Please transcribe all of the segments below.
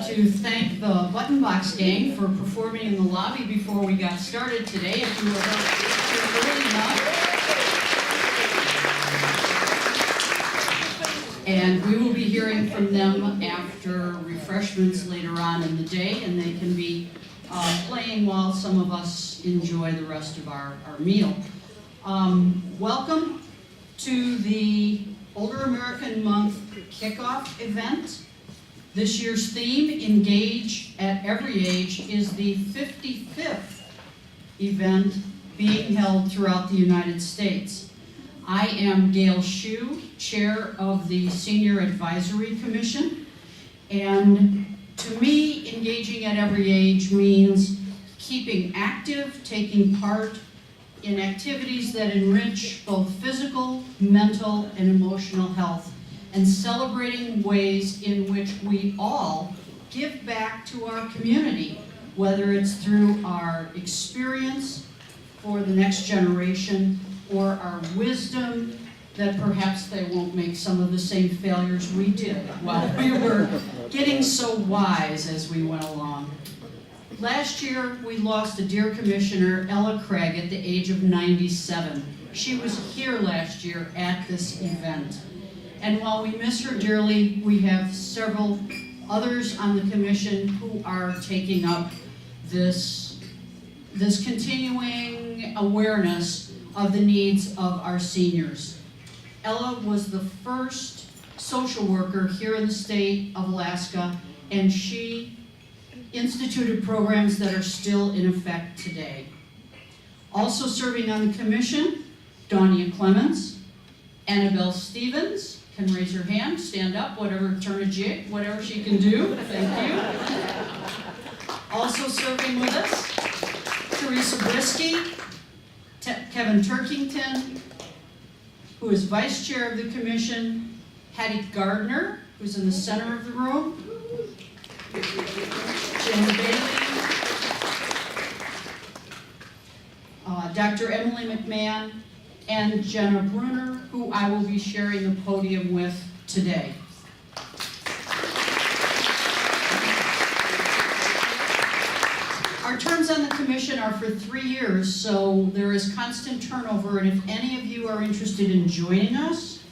to thank the Button Box Gang for performing in the lobby before we got started today. If you were here early enough. And we will be hearing from them after refreshments later on in the day, and they can be playing while some of us enjoy the rest of our meal. Welcome to the Older American Month kickoff event. This year's theme, Engage at Every Age, is the 55th event being held throughout the United States. I am Gail Shue, Chair of the Senior Advisory Commission, and to me, engaging at every age means keeping active, taking part in activities that enrich both physical, mental, and emotional health, and celebrating ways in which we all give back to our community, whether it's through our experience for the next generation or our wisdom that perhaps they won't make some of the same failures we did while we were getting so wise as we went along. Last year, we lost a dear commissioner, Ella Craig, at the age of 97. She was here last year at this event. And while we miss her dearly, we have several others on the commission who are taking up this continuing awareness of the needs of our seniors. Ella was the first social worker here in the state of Alaska, and she instituted programs that are still in effect today. Also serving on the commission, Dawnia Clemens, Annabelle Stevens, can raise her hand, stand up, whatever, turn a jig, whatever she can do. Thank you. Also serving with us, Teresa Brisky, Kevin Turkington, who is vice chair of the commission, Hattie Gardner, who's in the center of the room, Jim Bailey, Dr. Emily McMahon, and Jenna Brunner, who I will be sharing the podium with today. Our terms on the commission are for 3 years, so there is constant turnover, and if any of you are interested in joining us,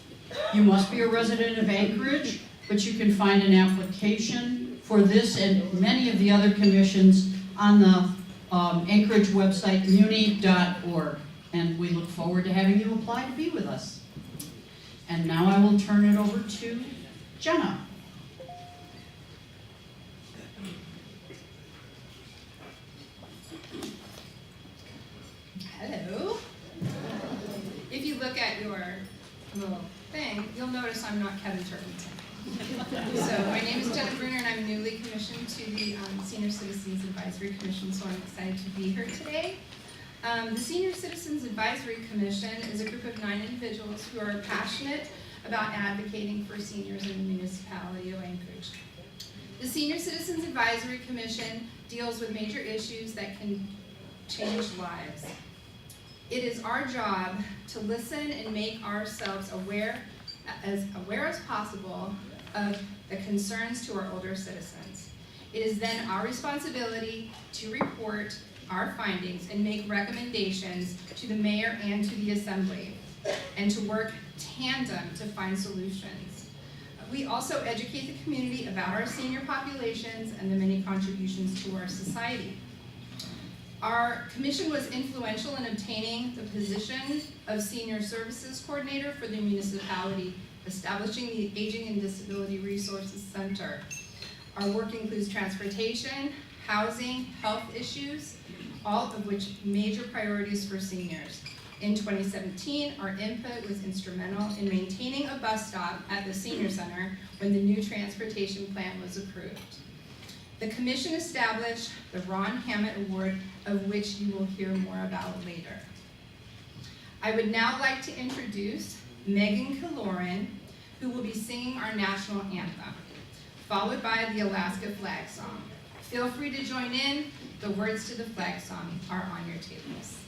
you must be a resident of Anchorage, but you can find an application for this and many of the other commissions on the Anchorage website, muni.org. And we look forward to having you apply to be with us. And now I will turn it over to Jenna. Hello. If you look at your little thing, you'll notice I'm not Kevin Turkington. So my name is Jenna Brunner, and I'm newly commissioned to the Senior Citizens Advisory Commission, so I'm excited to be here today. The Senior Citizens Advisory Commission is a group of 9 individuals who are passionate about advocating for seniors in the municipality of Anchorage. The Senior Citizens Advisory Commission deals with major issues that can change lives. It is our job to listen and make ourselves aware as possible of the concerns to our older citizens. It is then our responsibility to report our findings and make recommendations to the mayor and to the assembly, and to work tandem to find solutions. We also educate the community about our senior populations and the many contributions to our society. Our commission was influential in obtaining the position of Senior Services Coordinator for the municipality, establishing the Aging and Disability Resources Center. Our work includes transportation, housing, health issues, all of which major priorities for seniors. In 2017, our input was instrumental in maintaining a bus stop at the senior center when the new transportation plan was approved. The commission established the Ron Hammett Award, of which you will hear more about later. I would now like to introduce Megan Killoran, who will be singing our national anthem, followed by the Alaska flag song. Feel free to join in. The words to the flag song are on your tables.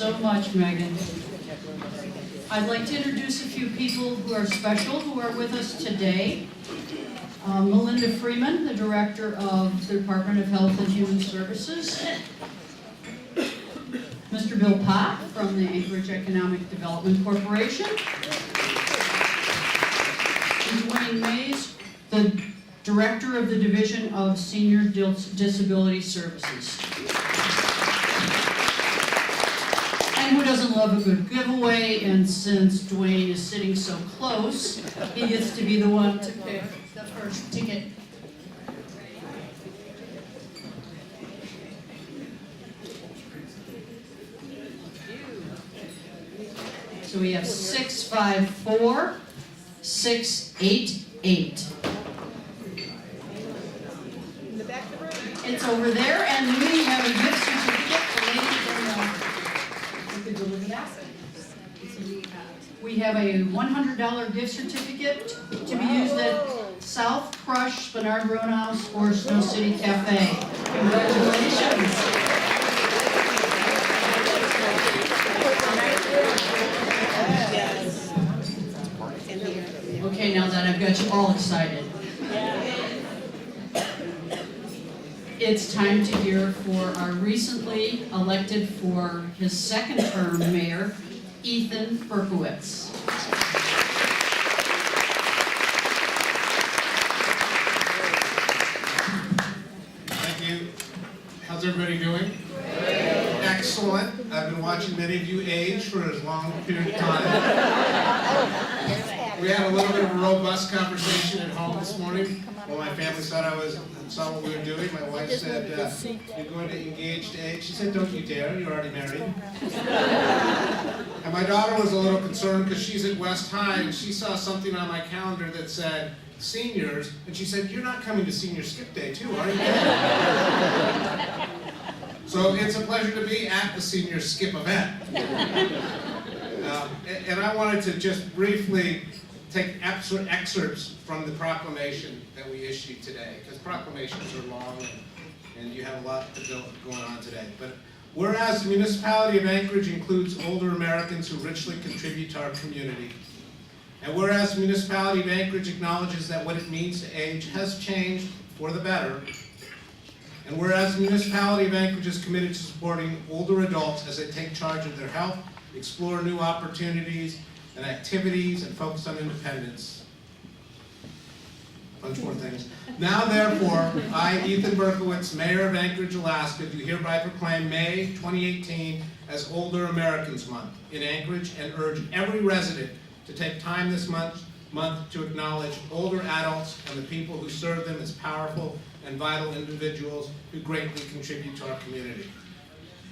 so much, Megan. I'd like to introduce a few people who are special, who are with us today. Melinda Freeman, the Director of the Department of Health and Human Services. Mr. Bill Pott from the Anchorage Economic Development Corporation. And Dwayne Mays, the Director of the Division of Senior Disability Services. And who doesn't love a good giveaway? And since Dwayne is sitting so close, he gets to be the one to pick the first ticket. So we have 654, 688. It's over there, and we have a gift certificate for ladies in the look at that. We have a $100 gift certificate to be used at South Crush, Bernard Roadhouse, or Snow City Cafe. Congratulations. Okay, now that I've got you all excited. It's time to hear for our recently elected for his second term mayor, Ethan Berkowitz. Thank you. How's everybody doing? Excellent. I've been watching many of you age for a long period of time. We had a little bit of a robust conversation at home this morning. Well, my family saw what we were doing. My wife said, "You're going to engage to age." She said, "Don't you dare, you're already married." And my daughter was a little concerned because she's at West High and she saw something on my calendar that said seniors, and she said, "You're not coming to senior skip day too, are you?" So it's a pleasure to be at the senior skip event. And I wanted to just briefly take excerpts from the proclamation that we issued today, because proclamations are long and you have a lot going on today. But whereas the municipality of Anchorage includes older Americans who richly contribute to our community, and whereas the municipality of Anchorage acknowledges that what it means to age has changed for the better, and whereas the municipality of Anchorage is committed to supporting older adults as they take charge of their health, explore new opportunities and activities, and focus on independence. A bunch more things. Now, therefore, I, Ethan Berkowitz, Mayor of Anchorage, Alaska, do hereby proclaim May 2018 as Older Americans Month in Anchorage and urge every resident to take time this month to acknowledge older adults and the people who serve them as powerful and vital individuals who greatly contribute to our community.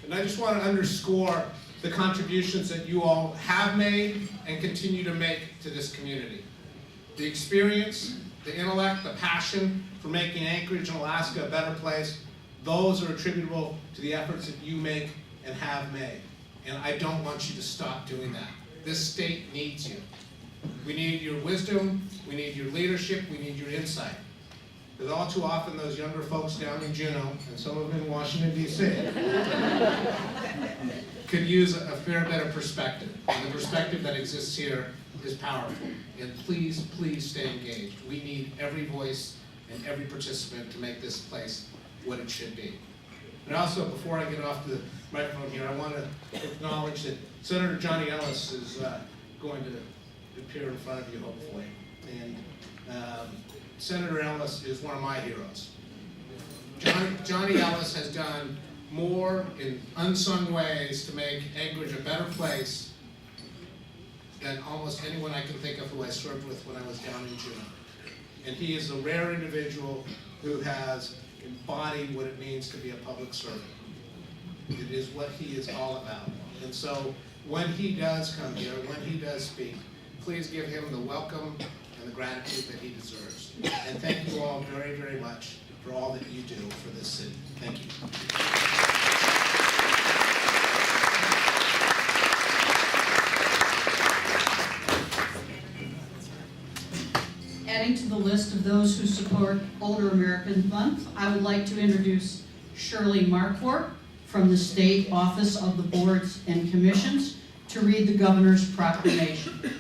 And I just want to underscore the contributions that you all have made and continue to make to this community. The experience, the intellect, the passion for making Anchorage and Alaska a better place, those are attributable to the efforts that you make and have made. And I don't want you to stop doing that. This state needs you. We need your wisdom, we need your leadership, we need your insight. Because all too often those younger folks down in Juneau, and some of them in Washington, D.C., could use a fair bit of perspective. And the perspective that exists here is powerful. And please, please stay engaged. We need every voice and every participant to make this place what it should be. And also, before I get off the microphone here, I want to acknowledge that Senator Johnny Ellis is going to appear in front of you, hopefully. And Senator Ellis is one of my heroes. Johnny Ellis has done more in unsung ways to make Anchorage a better place than almost anyone I can think of who I served with when I was down in Juneau. And he is a rare individual who has embodied what it means to be a public servant. It is what he is all about. And so when he does come here, when he does speak, please give him the welcome and the gratitude that he deserves. And thank you all very, very much for all that you do for this city. Thank you. Adding to the list of those who support Older Americans Month, I would like to introduce Shirley Marquardt from the State Office of the Boards and Commissions to read the Governor's proclamation.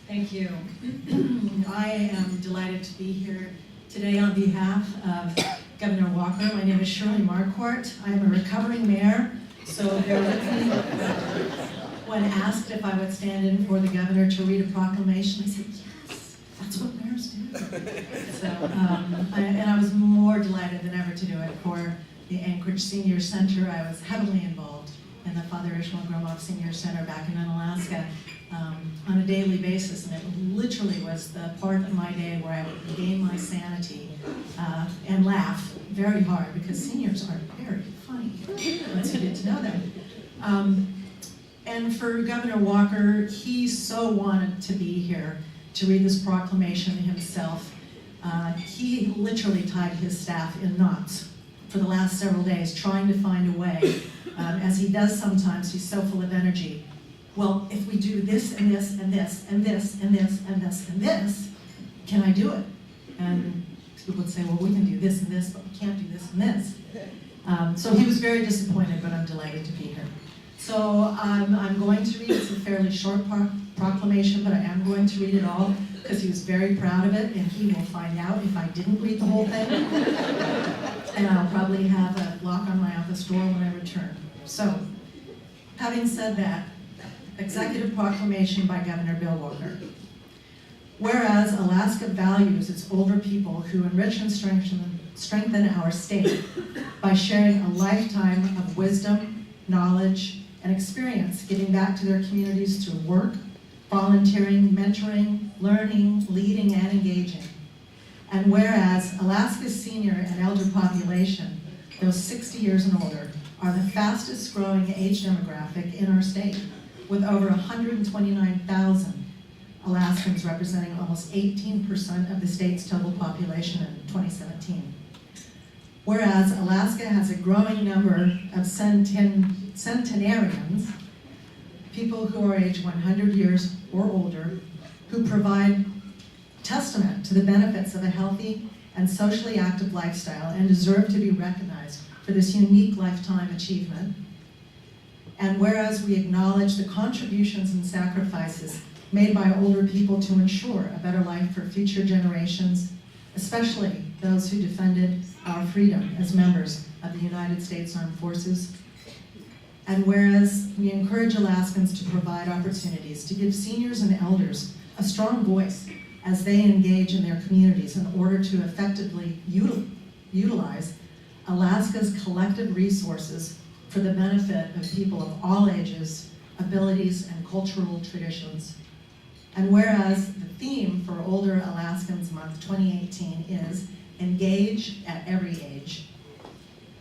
Thank you. I am delighted to be here today on behalf of Governor Walker. My name is Shirley Marquardt. I am a recovering mayor, so bear with me. When asked if I would stand in for the governor to read a proclamation, I said, yes, that's what mayors do. So, and I was more delighted than ever to do it for the Anchorage Senior Center. I was heavily involved in the Father Ishmael Gromov Senior Center back in Alaska on a daily basis, and it literally was the part of my day where I would regain my sanity and laugh very hard, because seniors are very funny once you get to know them. And for Governor Walker, he so wanted to be here to read this proclamation himself. He literally tied his staff in knots for the last several days, trying to find a way, as he does sometimes. He's so full of energy. Well, if we do this and this and this and this and this and this and this, can I do it? And people would say, well, we can do this and this, but we can't do this and this. So he was very disappointed, but I'm delighted to be here. So I'm going to read, it's a fairly short proclamation, but I am going to read it all because he was very proud of it, and he will find out if I didn't read the whole thing. And I'll probably have a lock on my office door when I return. So, having said that, Executive Proclamation by Governor Bill Walker. Whereas Alaska values its older people who enrich and strengthen our state by sharing a lifetime of wisdom, knowledge, and experience giving back to their communities through work, volunteering, mentoring, learning, leading, and engaging. And whereas Alaska's senior and elder population, those 60 years and older, are the fastest growing age demographic in our state, with over 129,000 Alaskans representing almost 18% of the state's total population in 2017. Whereas Alaska has a growing number of centenarians, people who are age 100 years or older, who provide testament to the benefits of a healthy and socially active lifestyle and deserve to be recognized for this unique lifetime achievement. And whereas we acknowledge the contributions and sacrifices made by older people to ensure a better life for future generations, especially those who defended our freedom as members of the United States Armed Forces. And whereas we encourage Alaskans to provide opportunities to give seniors and elders a strong voice as they engage in their communities in order to effectively utilize Alaska's collective resources for the benefit of people of all ages, abilities, and cultural traditions. And whereas the theme for Older Alaskans Month 2018 is Engage at Every Age,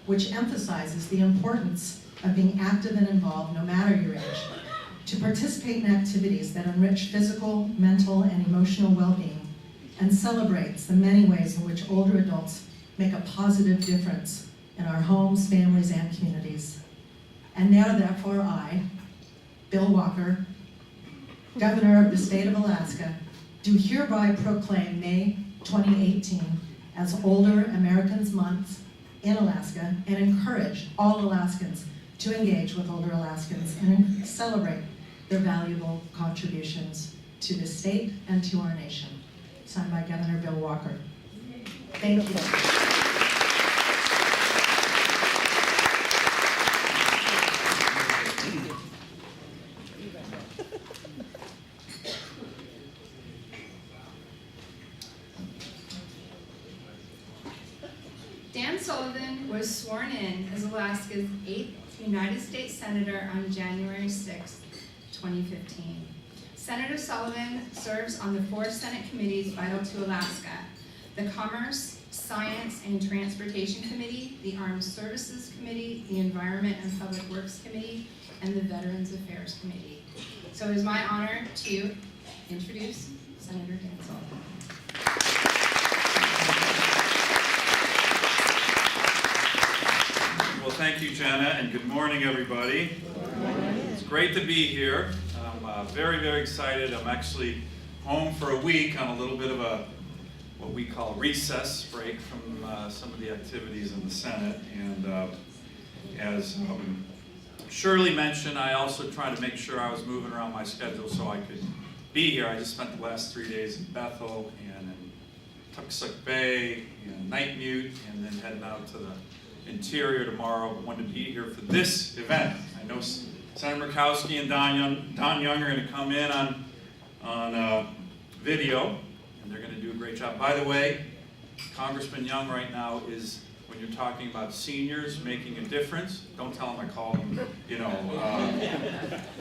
which emphasizes the importance of being active and involved no matter your age, to participate in activities that enrich physical, mental, and emotional well-being, and celebrates the many ways in which older adults make a positive difference in our homes, families, and communities. And now, therefore, I, Bill Walker, Governor of the State of Alaska, do hereby proclaim May 2018 as Older Americans Month in Alaska, and encourage all Alaskans to engage with older Alaskans and celebrate their valuable contributions to the state and to our nation. Signed by Governor Bill Walker. Thank you. Dan Sullivan was sworn in as Alaska's 8th United States Senator on January 6, 2015. Senator Sullivan serves on the 4 Senate committees vital to Alaska: the Commerce, Science, and Transportation Committee, the Armed Services Committee, the Environment and Public Works Committee, and the Veterans Affairs Committee. So it is my honor to introduce Senator Dan Sullivan. Well, thank you, Jenna, and good morning, everybody. It's great to be here. I'm very, very excited. I'm actually home for a week on a little bit of a what we call recess break from some of the activities in the Senate. And as Shirley mentioned, I also tried to make sure I was moving around my schedule so I could be here. I just spent the last 3 days in Bethel and in Tucksuck Bay and Nightmute, and then heading out to the interior tomorrow. But wanted to be here for this event. I know Senator Murkowski and Don Young are going to come in on video, and they're going to do a great job. By the way, Congressman Young right now is, when you're talking about seniors making a difference, don't tell him I called him,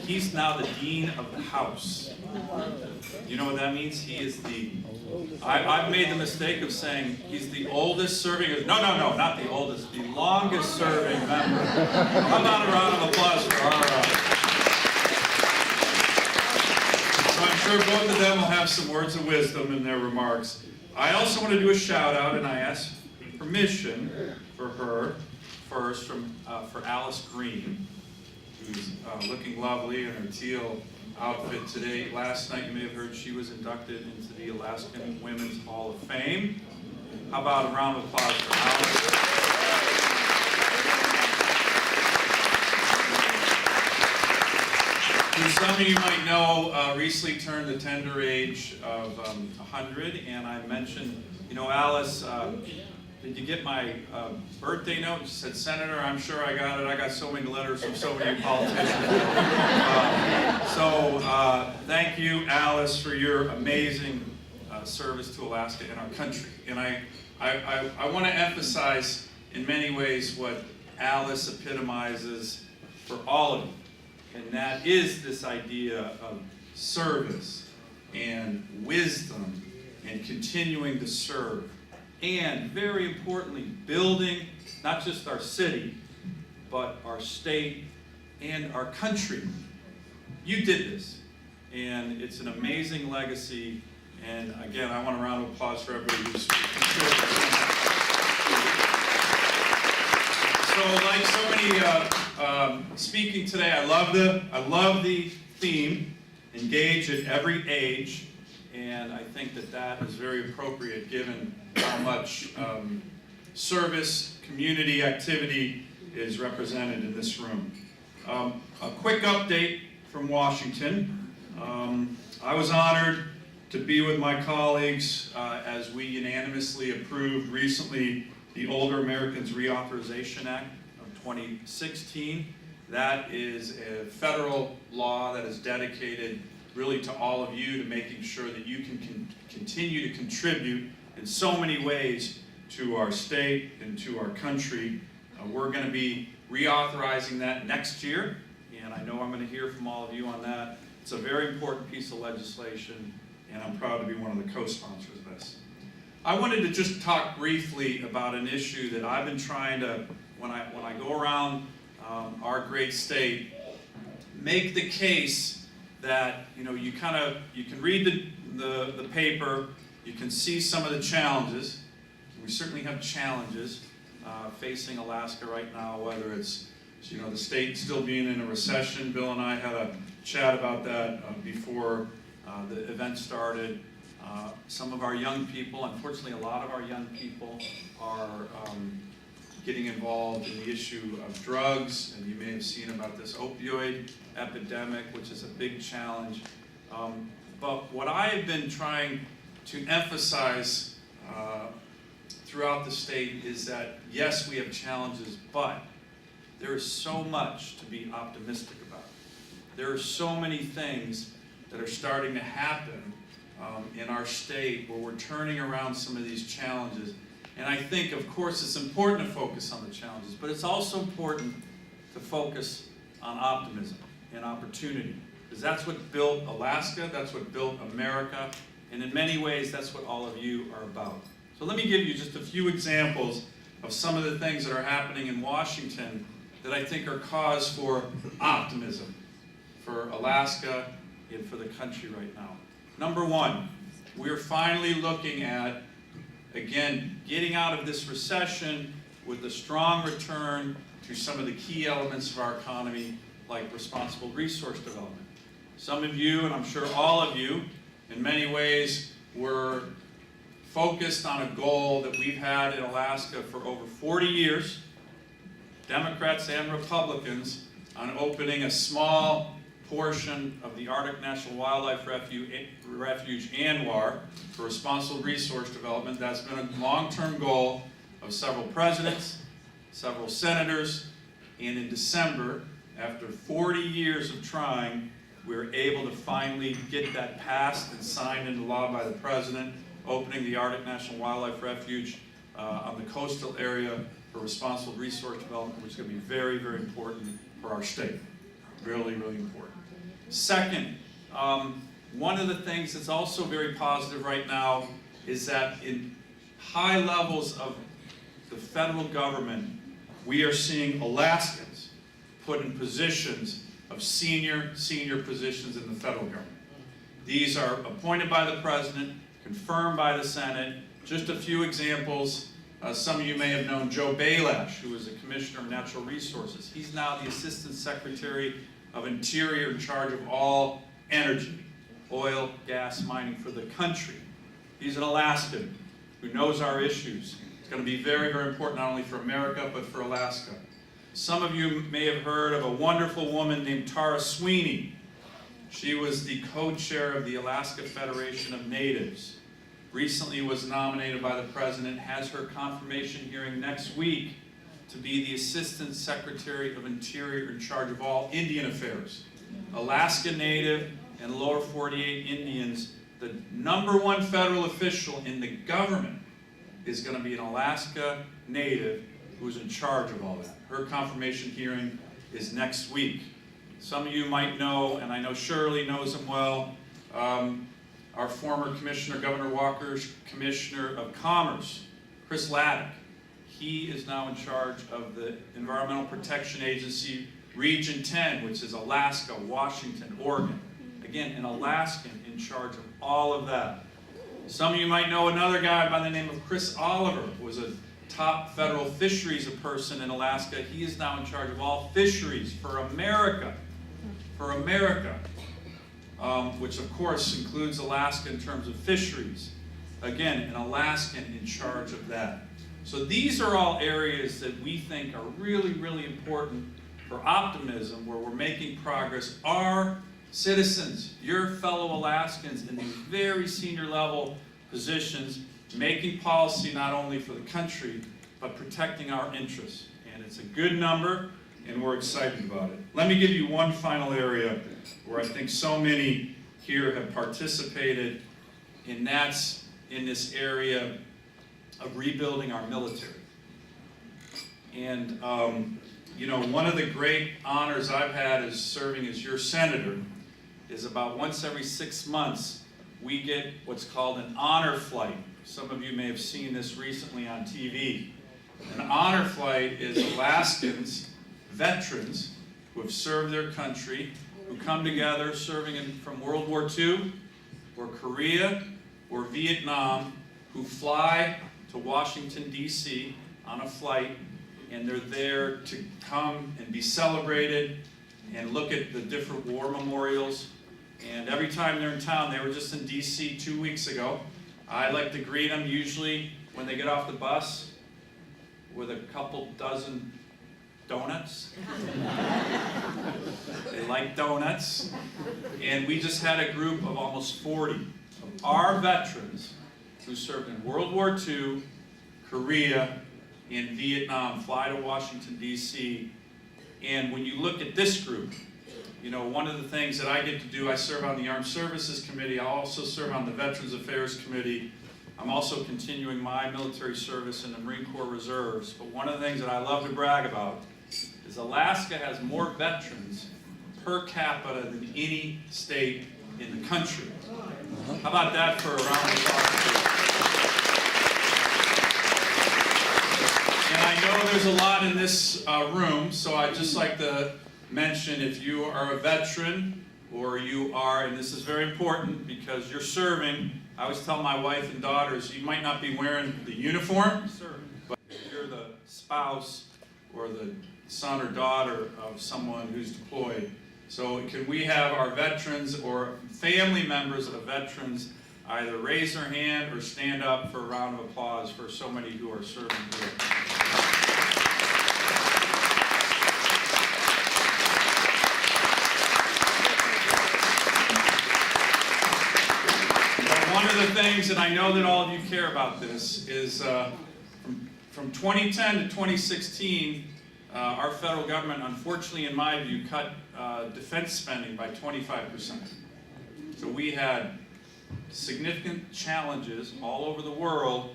he's now the Dean of the House. You know what that means? He is I've made the mistake of saying he's the oldest serving, no, not the oldest, the longest serving member. How about a round of applause for our, So I'm sure both of them will have some words of wisdom in their remarks. I also want to do a shout out, and I asked permission for her first for Alice Green, who's looking lovely in her teal outfit today. Last night, you may have heard she was inducted into the Alaskan Women's Hall of Fame. How about a round of applause for Alice? Who some of you might know recently turned the tender age of 100, and I mentioned, Alice, did you get my birthday note? She said, Senator, I'm sure I got it. I got so many letters from so many politicians. Thank you, Alice, for your amazing service to Alaska and our country. And I want to emphasize in many ways what Alice epitomizes for all of you. And that is this idea of service and wisdom and continuing to serve. And very importantly, building not just our city, but our state and our country. You did this, and it's an amazing legacy. And again, I want a round of applause for everybody who's contributed. So, like so many speaking today, I love the theme, engage at every age. And I think that is very appropriate given how much service, community activity is represented in this room. A quick update from Washington. I was honored to be with my colleagues as we unanimously approved recently the Older Americans Reauthorization Act of 2016. That is a federal law that is dedicated really to all of you, to making sure that you can continue to contribute in so many ways to our state and to our country. We're going to be reauthorizing that next year, and I know I'm going to hear from all of you on that. It's a very important piece of legislation, and I'm proud to be one of the co-sponsors of this. I wanted to just talk briefly about an issue that I've been trying to, when I go around our great state, make the case that you can read the paper, you can see some of the challenges. We certainly have challenges facing Alaska right now, whether it's the state still being in a recession. Bill and I had a chat about that before the event started. Some of our young people, unfortunately a lot of our young people are getting involved in the issue of drugs, and you may have seen about this opioid epidemic, which is a big challenge. But what I have been trying to emphasize throughout the state is that, yes, we have challenges, but there is so much to be optimistic about. There are so many things that are starting to happen in our state where we're turning around some of these challenges. And I think, of course, it's important to focus on the challenges, but it's also important to focus on optimism and opportunity, because that's what built Alaska, that's what built America, and in many ways, that's what all of you are about. So let me give you just a few examples of some of the things that are happening in Washington that I think are cause for optimism for Alaska and for the country right now. Number one, we're finally looking at, again, getting out of this recession with a strong return to some of the key elements of our economy, like responsible resource development. Some of you, and I'm sure all of you, in many ways were focused on a goal that we've had in Alaska for over 40 years, Democrats and Republicans, on opening a small portion of the Arctic National Wildlife Refuge, ANWR, for responsible resource development. That's been a long-term goal of several presidents, several senators, and in December, after 40 years of trying, we were able to finally get that passed and signed into law by the president, opening the Arctic National Wildlife Refuge on the coastal area for responsible resource development, which is going to be very, very important for our state. Really, really important. Second, one of the things that's also very positive right now is that in high levels of the federal government, we are seeing Alaskans put in positions of senior positions in the federal government. These are appointed by the president, confirmed by the Senate. Just a few examples. Some of you may have known Joe Bailash, who was a commissioner of natural resources. He's now the Assistant Secretary of Interior in charge of all energy, oil, gas, mining for the country. He's an Alaskan who knows our issues. It's going to be very, very important not only for America, but for Alaska. Some of you may have heard of a wonderful woman named Tara Sweeney. She was the co-chair of the Alaska Federation of Natives. Recently was nominated by the president, has her confirmation hearing next week to be the Assistant Secretary of Interior in charge of all Indian affairs. Alaska Native and Lower 48 Indians, the #1 federal official in the government is going to be an Alaska Native who's in charge of all that. Her confirmation hearing is next week. Some of you might know, and I know Shirley knows him well, our former commissioner, Governor Walker's Commissioner of Commerce, Chris Laddick. He is now in charge of the Environmental Protection Agency Region 10, which is Alaska, Washington, Oregon. Again, an Alaskan in charge of all of that. Some of you might know another guy by the name of Chris Oliver, who was a top federal fisheries person in Alaska. He is now in charge of all fisheries for America. For America. Which of course includes Alaska in terms of fisheries. Again, an Alaskan in charge of that. So these are all areas that we think are really, really important for optimism, where we're making progress. Our citizens, your fellow Alaskans in these very senior level positions, making policy not only for the country, but protecting our interests. And it's a good number, and we're excited about it. Let me give you one final area where I think so many here have participated, and that's in this area of rebuilding our military. And you know, one of the great honors I've had as serving as your senator is about once every 6 months we get what's called an honor flight. Some of you may have seen this recently on TV. An honor flight is Alaskans, veterans who have served their country, who come together serving from World War II, or Korea, or Vietnam, who fly to Washington, D.C. on a flight, and they're there to come and be celebrated and look at the different war memorials. And every time they're in town, they were just in D.C. 2 weeks ago, I like to greet them usually when they get off the bus with a couple dozen donuts. They like donuts. And we just had a group of almost 40 of our veterans who served in World War II, Korea, and Vietnam fly to Washington, D.C. And when you look at this group, you know, one of the things that I get to do, I serve on the Armed Services Committee, I also serve on the Veterans Affairs Committee. I'm also continuing my military service in the Marine Corps Reserves. But one of the things that I love to brag about is Alaska has more veterans per capita than any state in the country. How about that for a round of applause? And I know there's a lot in this room, so I'd just like to mention, if you are a veteran or you are, and this is very important because you're serving, I always tell my wife and daughters, you might not be wearing the uniform, but you're the spouse or the son or daughter of someone who's deployed. So can we have our veterans or family members of veterans either raise their hand or stand up for a round of applause for so many who are serving here. One of the things, and I know that all of you care about this, is from 2010 to 2016, our federal government, unfortunately in my view, cut defense spending by 25%. So we had significant challenges all over the world,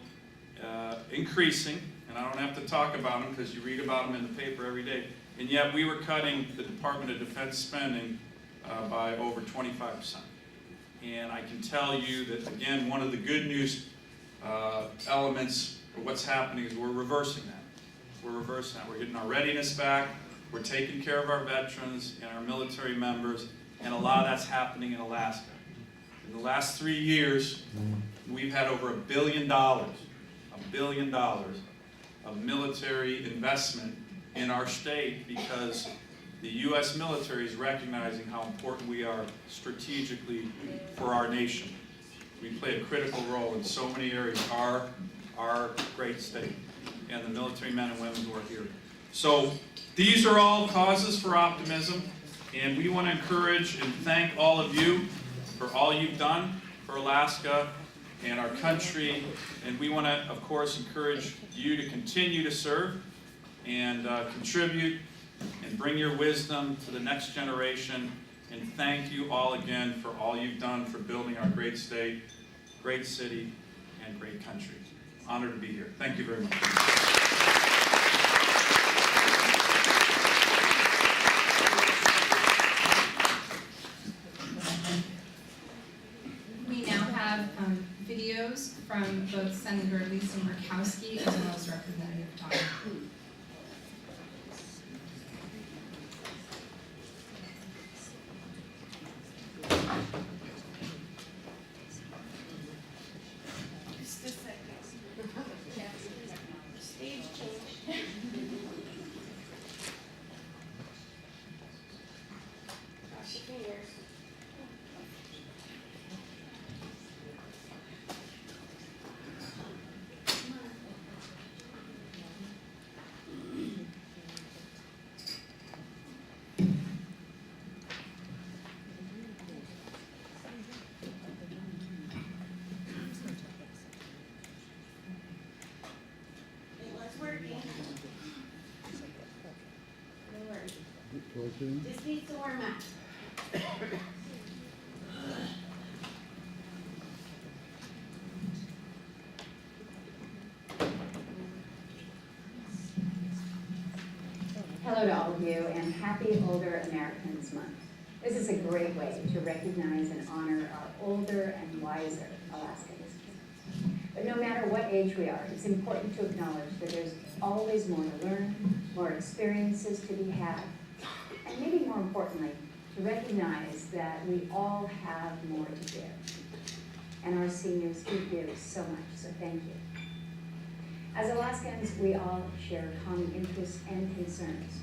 increasing, and I don't have to talk about them because you read about them in the paper every day, and yet we were cutting the Department of Defense spending by over 25%. And I can tell you that, again, one of the good news elements of what's happening is we're reversing that. We're reversing that. We're getting our readiness back. We're taking care of our veterans and our military members, and a lot of that's happening in Alaska. In the last 3 years, we've had over $1 billion of military investment in our state because the U.S. military is recognizing how important we are strategically for our nation. We play a critical role in so many areas, our great state, and the military men and women who are here. So these are all causes for optimism, and we want to encourage and thank all of you for all you've done for Alaska and our country, and we want to, of course, encourage you to continue to serve and contribute and bring your wisdom to the next generation. And thank you all again for all you've done for building our great state, great city, and great country. Honored to be here. Thank you very much. We now have videos from both Senator Lisa Murkowski as well as Representative Todd. Just needs to warm up. Hello to all of you, and happy Older Americans Month. This is a great way to recognize and honor our older and wiser Alaskans. But no matter what age we are, it's important to acknowledge that there's always more to learn, more experiences to be had, and maybe more importantly, to recognize that we all have more to give. And our seniors do give so much, so thank you. As Alaskans, we all share common interests and concerns,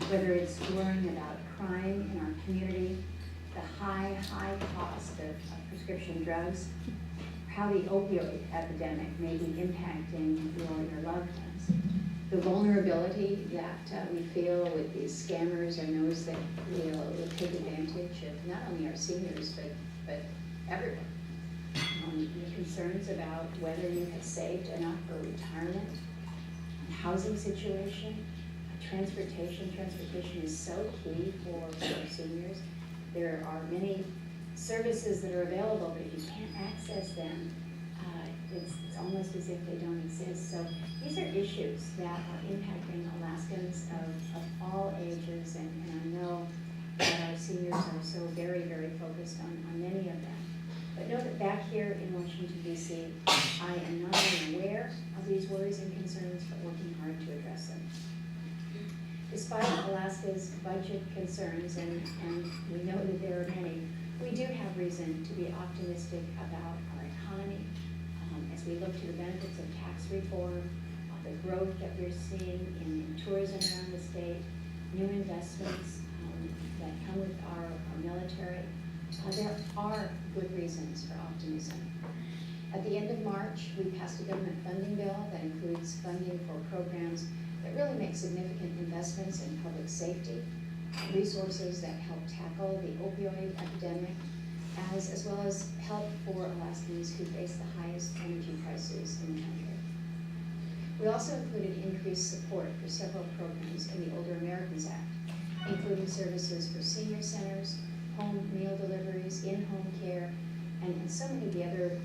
whether it's worrying about crime in our community, the high cost of prescription drugs, how the opioid epidemic may be impacting your loved ones, the vulnerability that we feel with these scammers and those that will take advantage of not only our seniors, but everyone. The concerns about whether you have saved enough for retirement, housing situation, transportation. Transportation is so key for our seniors. There are many services that are available, but if you can't access them, it's almost as if they don't exist. So these are issues that are impacting Alaskans of all ages, and I know that our seniors are so very, very focused on many of them. But know that back here in Washington, D.C., I am not only aware of these worries and concerns, but working hard to address them. Despite Alaska's budget concerns, and we know that there are many, we do have reason to be optimistic about our economy as we look to the benefits of tax reform, the growth that we're seeing in tourism around the state, new investments that come with our military, There are good reasons for optimism. At the end of March, we passed a government funding bill that includes funding for programs that really make significant investments in public safety, resources that help tackle the opioid epidemic, as well as help for Alaskans who face the highest energy prices in the country. We also included increased support for several programs in the Older Americans Act, including services for senior centers, home meal deliveries, in-home care, and so many of the other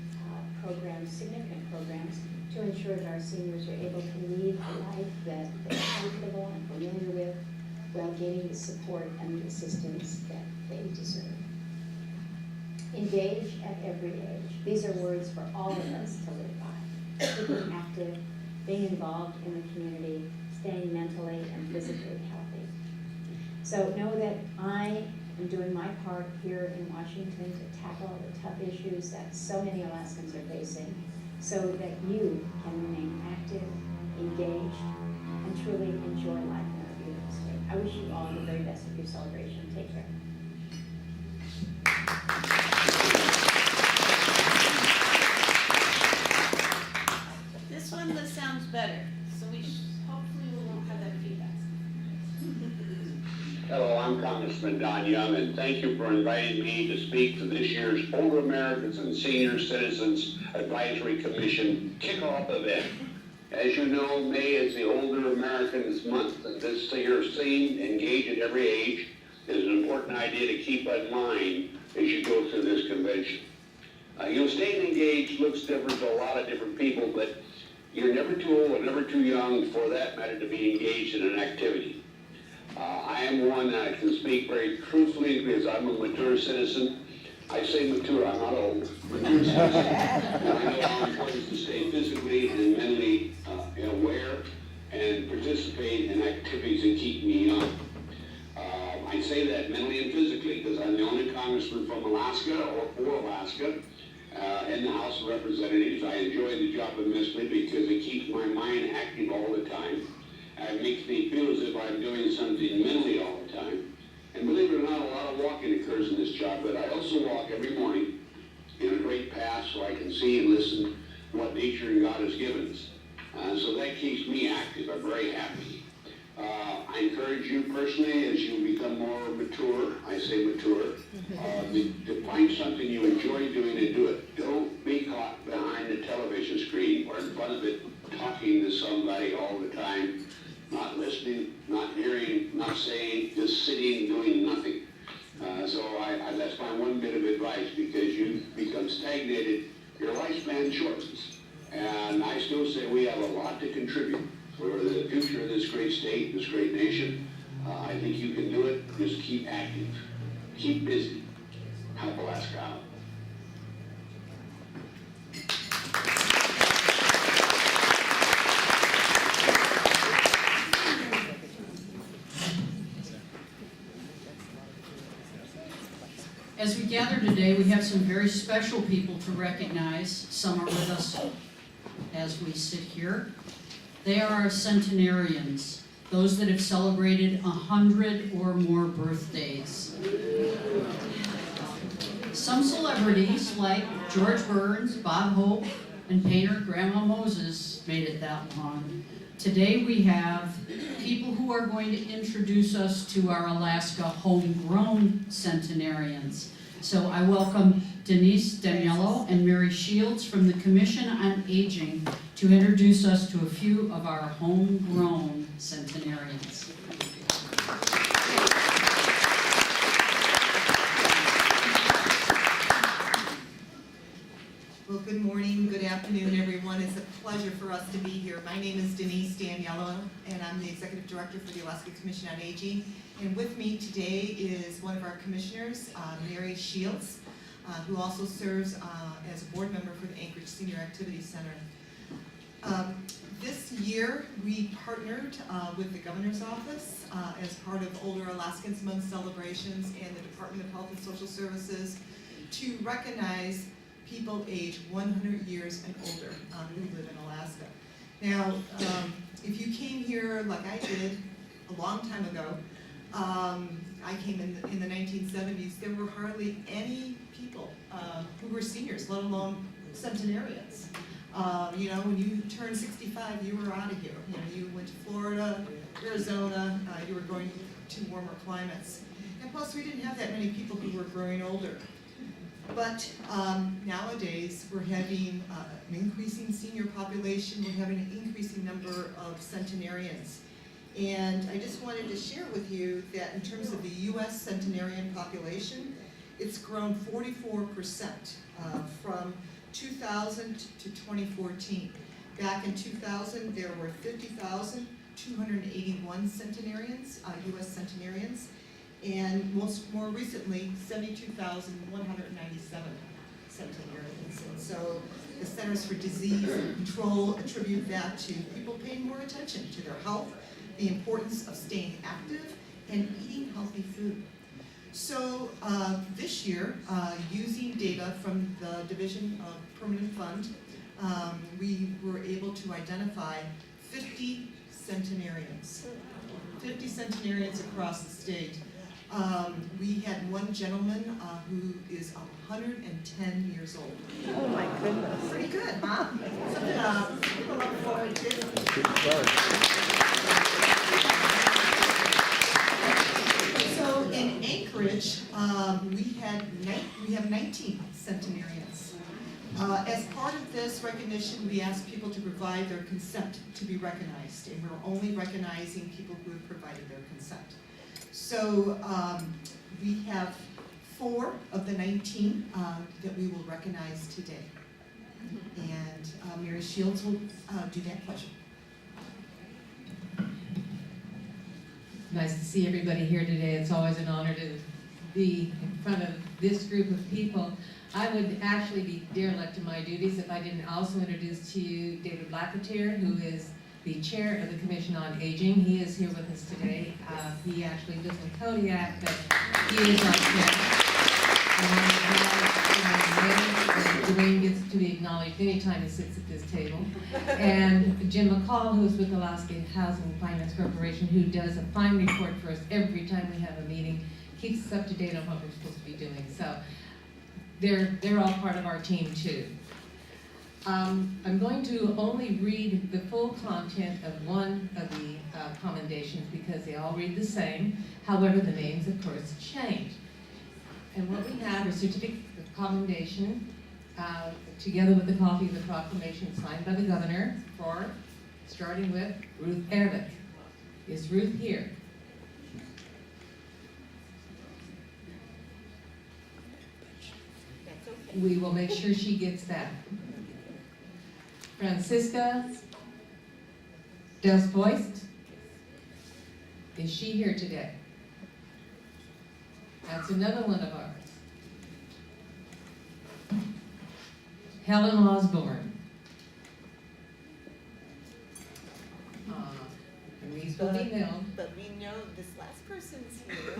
programs, significant programs, to ensure that our seniors are able to lead a life that they're comfortable and familiar with while getting the support and the assistance that they deserve. Engage at every age. These are words for all of us to live by. Keeping active, being involved in the community, staying mentally and physically healthy. So know that I am doing my part here in Washington to tackle the tough issues that so many Alaskans are facing so that you can remain active, engaged, and truly enjoy life in our beautiful state. I wish you all the very best of your celebration. Take care. This one that sounds better, so hopefully we won't have that feedback. Hello, I'm Congressman Don Young, and thank you for inviting me to speak for this year's Older Americans and Senior Citizens Advisory Commission kickoff event. As you know, May is the Older Americans Month, and this year's theme, Engage at Every Age, is an important idea to keep in mind as you go through this convention. Staying engaged looks different to a lot of different people, but you're never too old or never too young, for that matter, to be engaged in an activity. I am one that can speak very truthfully because I'm a mature citizen. I say mature, I'm not old. Mature citizen. And I know how important it is to stay physically and mentally aware and participate in activities that keep me young. I say that mentally and physically because I'm the only congressman from Alaska or for Alaska in the House of Representatives. I enjoy the job immensely because it keeps my mind active all the time. It makes me feel as if I'm doing something mentally all the time. And believe it or not, a lot of walking occurs in this job, but I also walk every morning in a great path so I can see and listen to what nature and God has given us. So that keeps me active. I'm very happy. I encourage you personally, as you become more mature, I say mature, to find something you enjoy doing and do it. Don't be caught behind the television screen or in front of it talking to somebody all the time. Not listening, not hearing, not saying, just sitting, doing nothing. So that's my one bit of advice, because you become stagnated, your lifespan shortens. And I still say we have a lot to contribute for the future of this great state, this great nation. I think you can do it. Just keep active, keep busy, help Alaska out. As we gather today, we have some very special people to recognize. Some are with us as we sit here. They are our centenarians, those that have celebrated 100 or more birthdays. Some celebrities like George Burns, Bob Hope, and painter Grandma Moses made it that long. Today we have people who are going to introduce us to our Alaska homegrown centenarians. So I welcome Denise Daniello and Mary Shields from the Commission on Aging to introduce us to a few of our homegrown centenarians. Well, good morning, good afternoon, everyone. It's a pleasure for us to be here. My name is Denise Daniello, and I'm the Executive Director for the Alaska Commission on Aging. And with me today is one of our commissioners, Mary Shields, who also serves as a board member for the Anchorage Senior Activity Center. This year, we partnered with the Governor's Office as part of Older Alaskans Month celebrations and the Department of Health and Social Services to recognize people age 100 years and older who live in Alaska. Now, if you came here like I did a long time ago, I came in the 1970s, there were hardly any people who were seniors, let alone centenarians. You know, when you turned 65, you were out of here. You know, you went to Florida, Arizona, you were going to warmer climates. And plus, we didn't have that many people who were growing older. But nowadays, we're having an increasing senior population, we're having an increasing number of centenarians. And I just wanted to share with you that in terms of the US centenarian population, it's grown 44% from 2000 to 2014. Back in 2000, there were 50,281 centenarians, US centenarians, and more recently, 72,197 centenarians. And so the Centers for Disease Control attribute that to people paying more attention to their health, the importance of staying active, and eating healthy food. So this year, using data from the Division of Permanent Fund, we were able to identify 50 centenarians. 50 centenarians across the state. We had one gentleman who is 110 years old. Oh my goodness. Pretty good, huh? Something to look forward to. So in Anchorage, we have 19 centenarians. As part of this recognition, we asked people to provide their consent to be recognized, and we're only recognizing people who have provided their consent. So we have 4 of the 19 that we will recognize today. And Mary Shields will do that pleasure. Nice to see everybody here today. It's always an honor to be in front of this group of people. I would actually be derelict in my duties if I didn't also introduce to you David Blackatier, who is the chair of the Commission on Aging. He is here with us today. He actually lives in Kodiak, but he is our chair. Dwayne gets to be acknowledged anytime he sits at this table. And Jim McCall, who's with Alaska Housing Finance Corporation, who does a fine report for us every time we have a meeting, keeps us up to date on what we're supposed to be doing. So they're all part of our team too. I'm going to only read the full content of one of the commendations because they all read the same. However, the names, of course, change. And what we have is certificate of commendation together with the copy of the proclamation signed by the governor for, starting with Ruth Erlich. Is Ruth here? We will make sure she gets that. Francisca Despoist, is she here today? That's another one of ours. Helen Osborne. And these will be known. But we know this last person's here.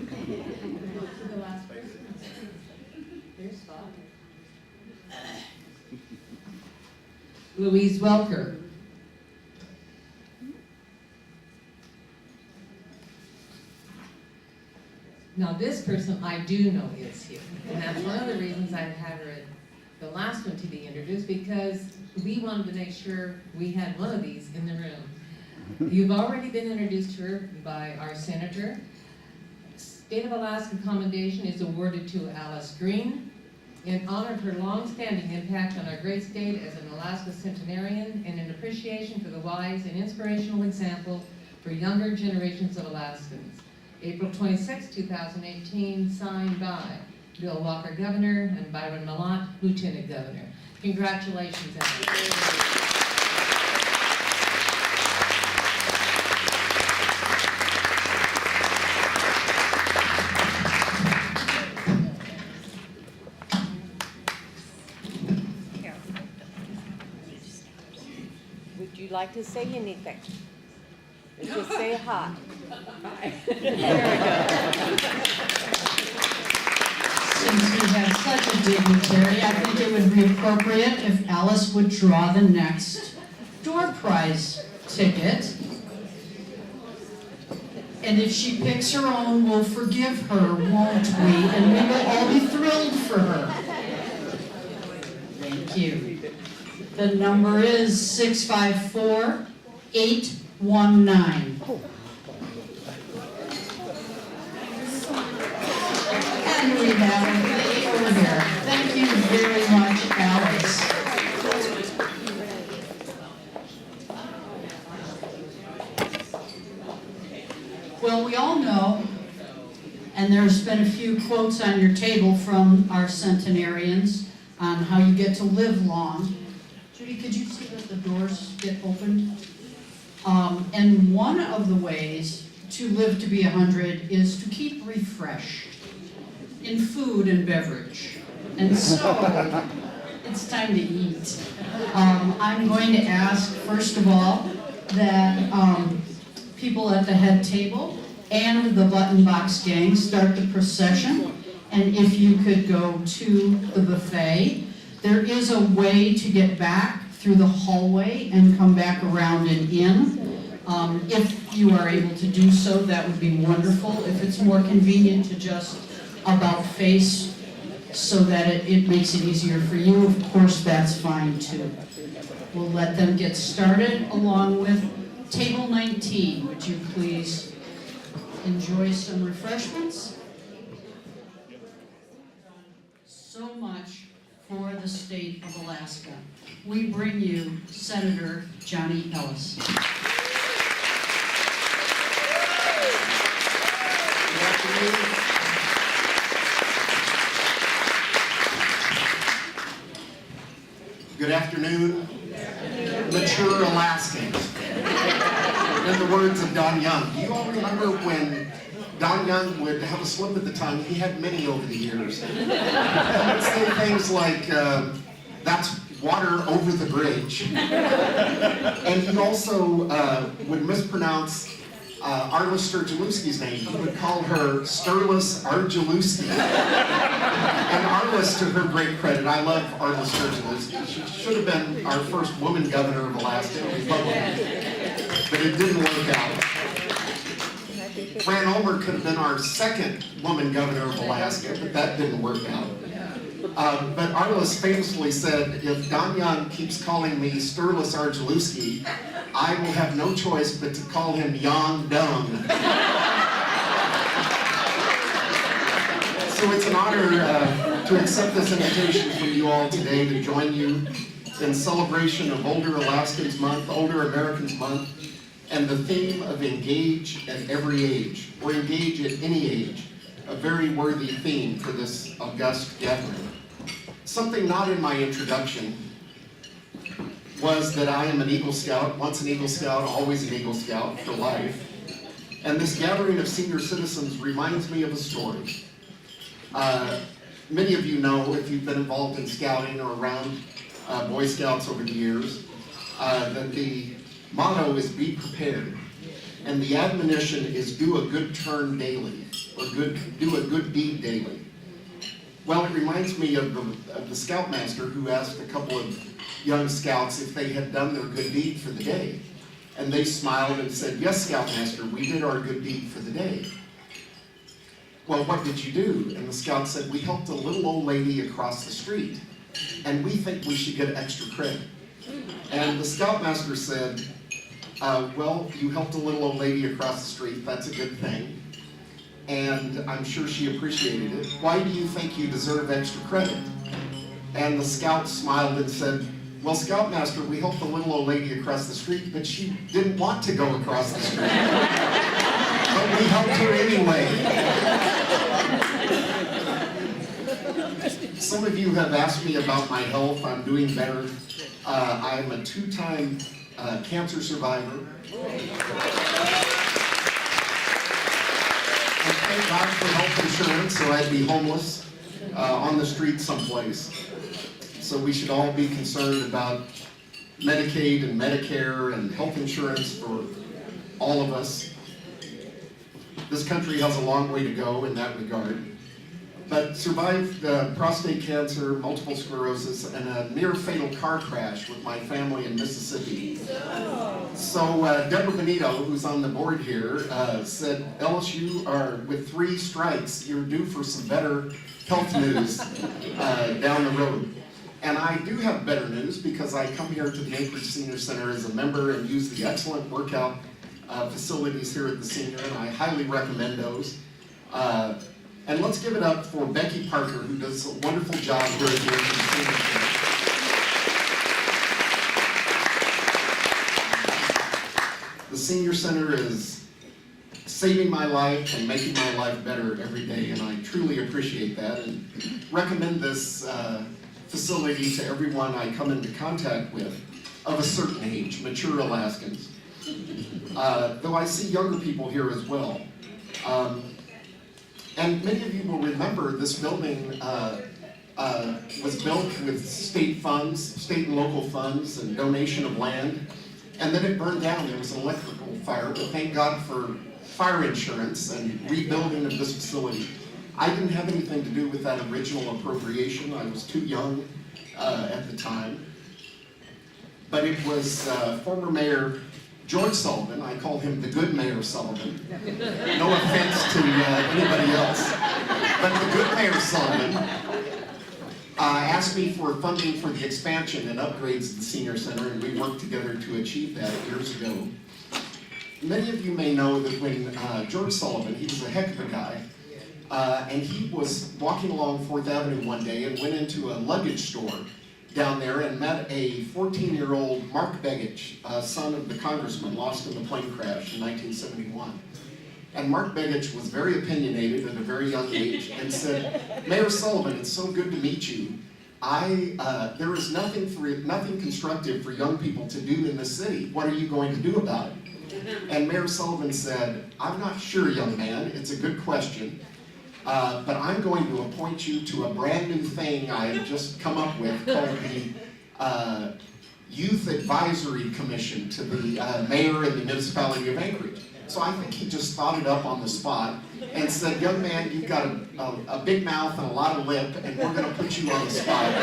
The last person. Here's Bob. Louise Welker. Now this person I do know is here, and that's one of the reasons I had her the last one to be introduced, because we wanted to make sure we had one of these in the room. You've already been introduced to her by our senator. State of Alaska commendation is awarded to Alice Green in honor of her long-standing impact on our great state as an Alaska centenarian and in appreciation for the wise and inspirational example for younger generations of Alaskans. April 26, 2018, signed by Bill Walker, Governor, and Byron Malott, Lieutenant Governor. Congratulations, Alice. Would you like to say anything? Or just say hi? Since we have such a dignitary, I think it would be appropriate if Alice would draw the next door prize ticket. And if she picks her own, we'll forgive her, won't we? And we will all be thrilled for her. Thank you. The number is 654-819. And we have a lady over here. Thank you very much, Alice. Well, we all know, and there's been a few quotes on your table from our centenarians on how you get to live long. Judy, could you see that the doors get opened? And one of the ways to live to be 100 is to keep refreshed in food and beverage. And so, it's time to eat. I'm going to ask, first of all, that people at the head table and the button box gang start the procession. And if you could go to the buffet, there is a way to get back through the hallway and come back around and in. If you are able to do so, that would be wonderful. If it's more convenient to just about face so that it makes it easier for you, of course, that's fine too. We'll let them get started along with table 19. Would you please enjoy some refreshments? So much for the state of Alaska. We bring you Senator Johnny Ellis. Good afternoon, mature Alaskans. In the words of Don Young, do you all remember when Don Young would have a slip of the tongue? He had many over the years. He would say things like, that's water over the bridge. And he also would mispronounce Arla Sturgeluski's name. He would call her Sturlis Argeluski. And Arlis, to her great credit, I love Arla Sturgeluski. She should have been our first woman governor of Alaska, Republican. But it didn't work out. Fran Ulmer could have been our second woman governor of Alaska, but that didn't work out. But Arlis famously said, if Don Young keeps calling me Sturlis Argeluski, I will have no choice but to call him Yang Dung. So it's an honor to accept this invitation from you all today to join you in celebration of Older Alaskans Month, Older Americans Month, and the theme of engage at every age, or engage at any age, a very worthy theme for this august gathering. Something not in my introduction was that I am an Eagle Scout, once an Eagle Scout, always an Eagle Scout for life. And this gathering of senior citizens reminds me of a story. Many of you know, if you've been involved in scouting or around Boy Scouts over the years, that the motto is be prepared. And the admonition is do a good turn daily, or do a good deed daily. Well, it reminds me of the Scoutmaster who asked a couple of young scouts if they had done their good deed for the day. And they smiled and said, yes, Scoutmaster, we did our good deed for the day. Well, what did you do? And the scout said, we helped a little old lady across the street, and we think we should get extra credit. And the Scoutmaster said, well, you helped a little old lady across the street, that's a good thing. And I'm sure she appreciated it. Why do you think you deserve extra credit? And the scout smiled and said, well, Scoutmaster, we helped the little old lady across the street, but she didn't want to go across the street. But we helped her anyway. Some of you have asked me about my health. I'm doing better. I'm a two-time cancer survivor. I thank God for health insurance, so I'd be homeless on the street someplace. So we should all be concerned about Medicaid and Medicare and health insurance for all of us. This country has a long way to go in that regard. but survived prostate cancer, multiple sclerosis, and a near fatal car crash with my family in Mississippi. So Deborah Benito, who's on the board here, said, Ellis, you are, with 3 strikes, you're due for some better health news down the road. And I do have better news because I come here to the Anchorage Senior Center as a member and use the excellent workout facilities here at the Senior, and I highly recommend those. And let's give it up for Becky Parker, who does a wonderful job here at the Anchorage Senior Center. The Senior Center is saving my life and making my life better every day, and I truly appreciate that and recommend this facility to everyone I come into contact with of a certain age, mature Alaskans. Though I see younger people here as well. And many of you will remember this building was built with state funds, state and local funds, and donation of land. And then it burned down. There was an electrical fire, but thank God for fire insurance and rebuilding of this facility. I didn't have anything to do with that original appropriation. I was too young at the time. But it was former Mayor George Sullivan. I call him the good Mayor Sullivan. No offense to anybody else. But the good Mayor Sullivan asked me for funding for the expansion and upgrades of the Senior Center, and we worked together to achieve that years ago. Many of you may know that when George Sullivan, he was a heck of a guy, and he was walking along 4th Avenue one day and went into a luggage store down there and met a 14-year-old Mark Begich, son of the congressman lost in the plane crash in 1971. And Mark Begich was very opinionated at a very young age and said, Mayor Sullivan, it's so good to meet you. There is nothing constructive for young people to do in this city. What are you going to do about it? And Mayor Sullivan said, I'm not sure, young man, it's a good question, but I'm going to appoint you to a brand new thing I have just come up with called the Youth Advisory Commission to the mayor and the municipality of Anchorage. So I think he just thought it up on the spot and said, young man, you've got a big mouth and a lot of lip, and we're going to put you on the spot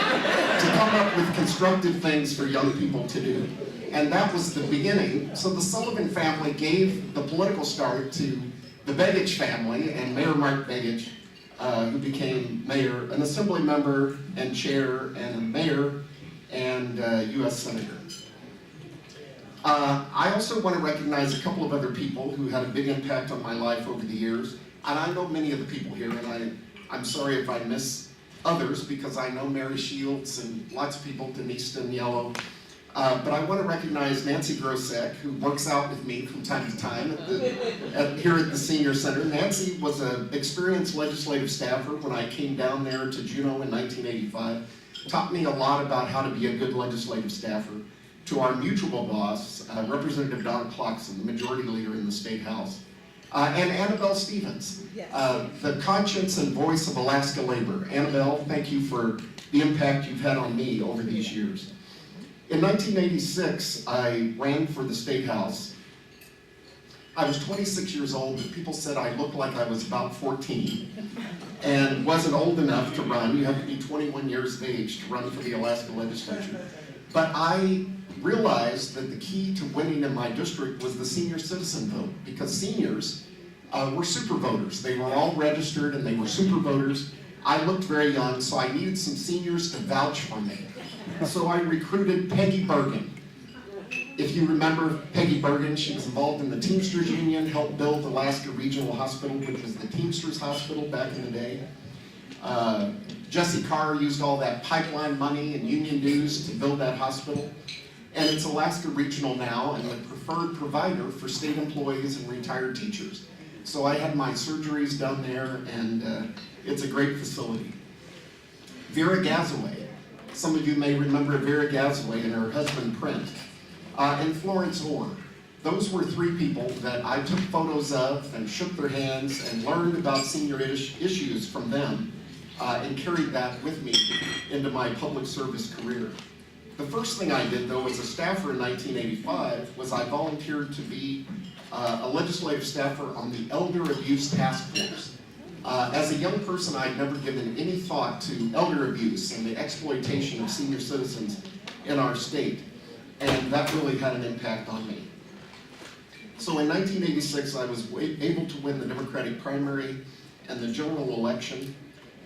to come up with constructive things for young people to do. And that was the beginning. So the Sullivan family gave the political start to the Begich family and Mayor Mark Begich, who became mayor, an assembly member and chair and a mayor and U.S. Senator. I also want to recognize a couple of other people who had a big impact on my life over the years. And I know many of the people here, and I'm sorry if I miss others because I know Mary Shields and lots of people, Denise Daniello. But I want to recognize Nancy Grosek, who works out with me from time to time here at the Senior Center. Nancy was an experienced legislative staffer when I came down there to Juneau in 1985. Taught me a lot about how to be a good legislative staffer. To our mutual boss, Representative Don Clarkson, the majority leader in the State House. And Annabelle Stevens, the conscience and voice of Alaska labor. Annabelle, thank you for the impact you've had on me over these years. In 1986, I ran for the State House. I was 26 years old, but people said I looked like I was about 14 and wasn't old enough to run. You have to be 21 years of age to run for the Alaska legislature. But I realized that the key to winning in my district was the senior citizen vote, because seniors were super voters. They were all registered and they were super voters. I looked very young, so I needed some seniors to vouch for me. So I recruited Peggy Bergen. If you remember Peggy Bergen, she was involved in the Teamsters Union, helped build Alaska Regional Hospital, which was the Teamsters Hospital back in the day. Jesse Carr used all that pipeline money and union dues to build that hospital. And it's Alaska Regional now and the preferred provider for state employees and retired teachers. So I had my surgeries done there, and it's a great facility. Vera Gazaway. Some of you may remember Vera Gazaway and her husband, Print. And Florence Orr. Those were 3 people that I took photos of and shook their hands and learned about senior issues from them and carried that with me into my public service career. The first thing I did, though, as a staffer in 1985 was I volunteered to be a legislative staffer on the Elder Abuse Task Force. As a young person, I'd never given any thought to elder abuse and the exploitation of senior citizens in our state, and that really had an impact on me. So in 1986, I was able to win the Democratic primary and the general election,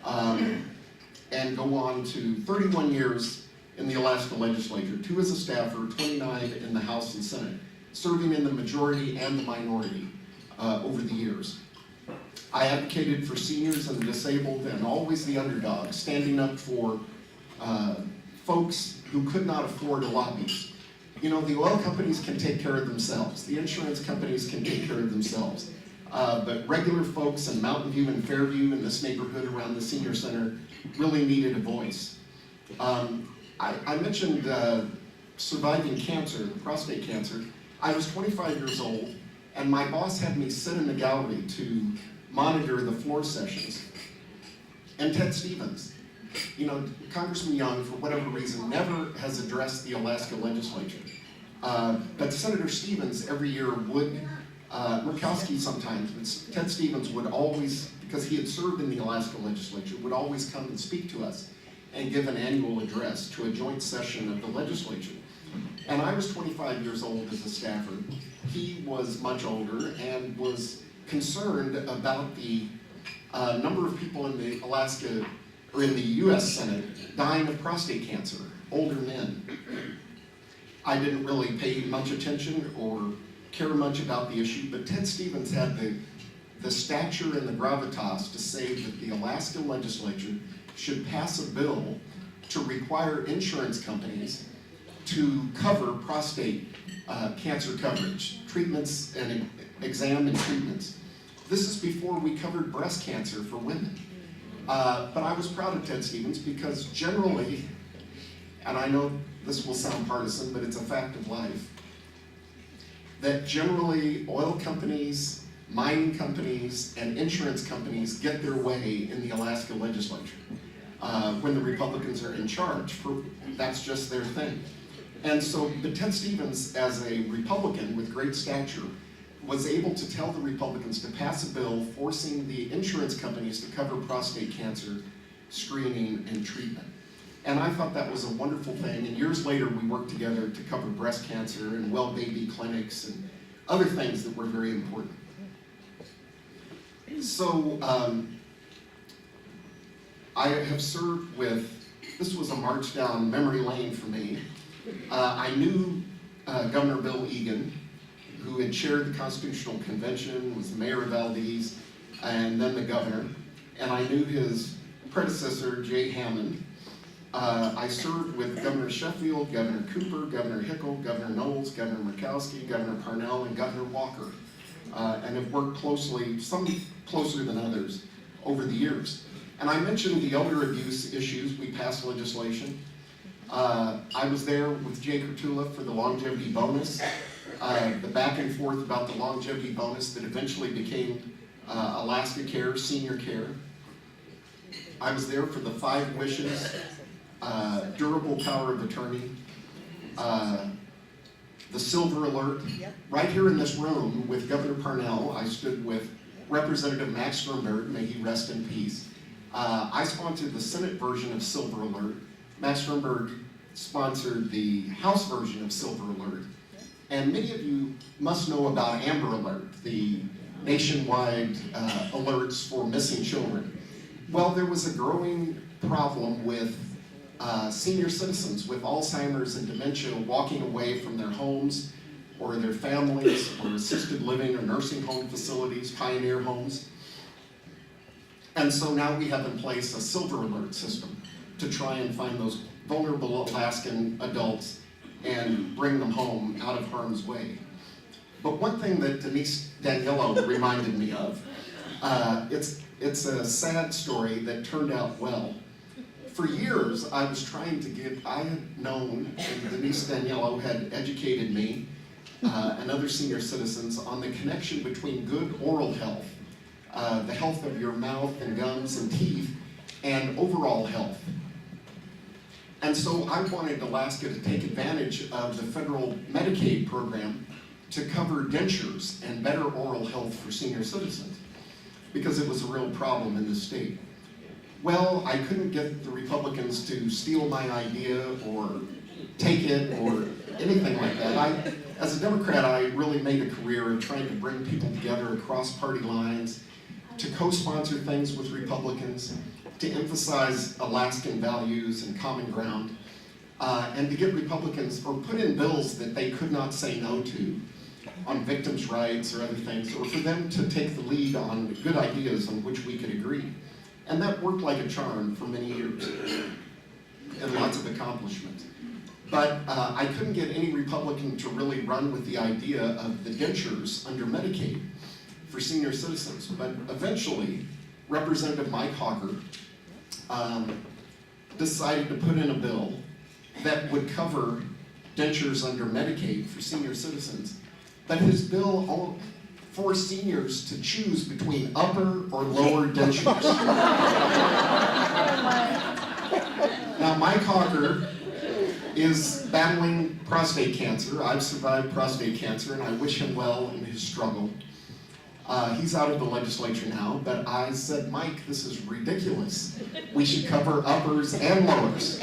and go on to 31 years in the Alaska legislature, 2 as a staffer, 29 in the House and Senate, serving in the majority and the minority over the years. I advocated for seniors and the disabled and always the underdog, standing up for folks who could not afford a lobbyist. You know, the oil companies can take care of themselves. The insurance companies can take care of themselves. But regular folks in Mountain View and Fairview in this neighborhood around the senior center really needed a voice. I mentioned surviving cancer, prostate cancer. I was 25 years old, and my boss had me sit in the gallery to monitor the floor sessions. And Ted Stevens, you know, Congressman Young, for whatever reason, never has addressed the Alaska legislature. But Senator Stevens every year would, Murkowski sometimes, but Ted Stevens would always, because he had served in the Alaska legislature, would always come and speak to us and give an annual address to a joint session of the legislature. And I was 25 years old as a staffer. He was much older and was concerned about the number of people in the Alaska, or in the US Senate, dying of prostate cancer, older men. I didn't really pay much attention or care much about the issue, but Ted Stevens had the stature and the gravitas to say that the Alaska legislature should pass a bill to require insurance companies to cover prostate cancer coverage, treatments and exam and treatments. This is before we covered breast cancer for women. But I was proud of Ted Stevens because generally, and I know this will sound partisan, but it's a fact of life, that generally oil companies, mining companies, and insurance companies get their way in the Alaska legislature. When the Republicans are in charge, that's just their thing. And so, but Ted Stevens, as a Republican with great stature, was able to tell the Republicans to pass a bill forcing the insurance companies to cover prostate cancer screening and treatment. And I thought that was a wonderful thing, and years later we worked together to cover breast cancer and well baby clinics and other things that were very important. So I have served with, this was a march down memory lane for me. I knew Governor Bill Egan, who had chaired the Constitutional Convention, was the mayor of Valdez, and then the governor. And I knew his predecessor, Jay Hammond. I served with Governor Sheffield, Governor Cooper, Governor Hickel, Governor Knowles, Governor Murkowski, Governor Parnell, and Governor Walker, and have worked closely, some closer than others, over the years. And I mentioned the elder abuse issues. We passed legislation. I was there with Jay Kurtula for the longevity bonus, the back and forth about the longevity bonus that eventually became Alaska Care, Senior Care. I was there for the 5 wishes, durable power of attorney, the silver alert. Right here in this room with Governor Parnell, I stood with Representative Max Sternberg, may he rest in peace. I sponsored the Senate version of Silver Alert. Max Sternberg sponsored the House version of Silver Alert. And many of you must know about Amber Alert, the nationwide alerts for missing children. Well, there was a growing problem with senior citizens with Alzheimer's and dementia walking away from their homes or their families or assisted living or nursing home facilities, pioneer homes. And so now we have in place a Silver Alert system to try and find those vulnerable Alaskan adults and bring them home out of harm's way. But one thing that Denise Daniello reminded me of, it's a sad story that turned out well. For years, I was trying to get, I had known, and Denise Daniello had educated me and other senior citizens on the connection between good oral health, the health of your mouth and gums and teeth, and overall health. And so I wanted Alaska to take advantage of the federal Medicaid program to cover dentures and better oral health for senior citizens. because it was a real problem in the state. Well, I couldn't get the Republicans to steal my idea or take it or anything like that. As a Democrat, I really made a career of trying to bring people together across party lines, to co-sponsor things with Republicans, to emphasize Alaskan values and common ground, and to get Republicans, or put in bills that they could not say no to on victims' rights or other things, or for them to take the lead on good ideas on which we could agree. And that worked like a charm for many years, and lots of accomplishments. But I couldn't get any Republican to really run with the idea of the dentures under Medicaid for senior citizens. But eventually, Representative Mike Hawker decided to put in a bill that would cover dentures under Medicaid for senior citizens. But his bill forced seniors to choose between upper or lower dentures. Now, Mike Hawker is battling prostate cancer. I've survived prostate cancer, and I wish him well in his struggle. He's out of the legislature now, but I said, Mike, this is ridiculous. We should cover uppers and lowers.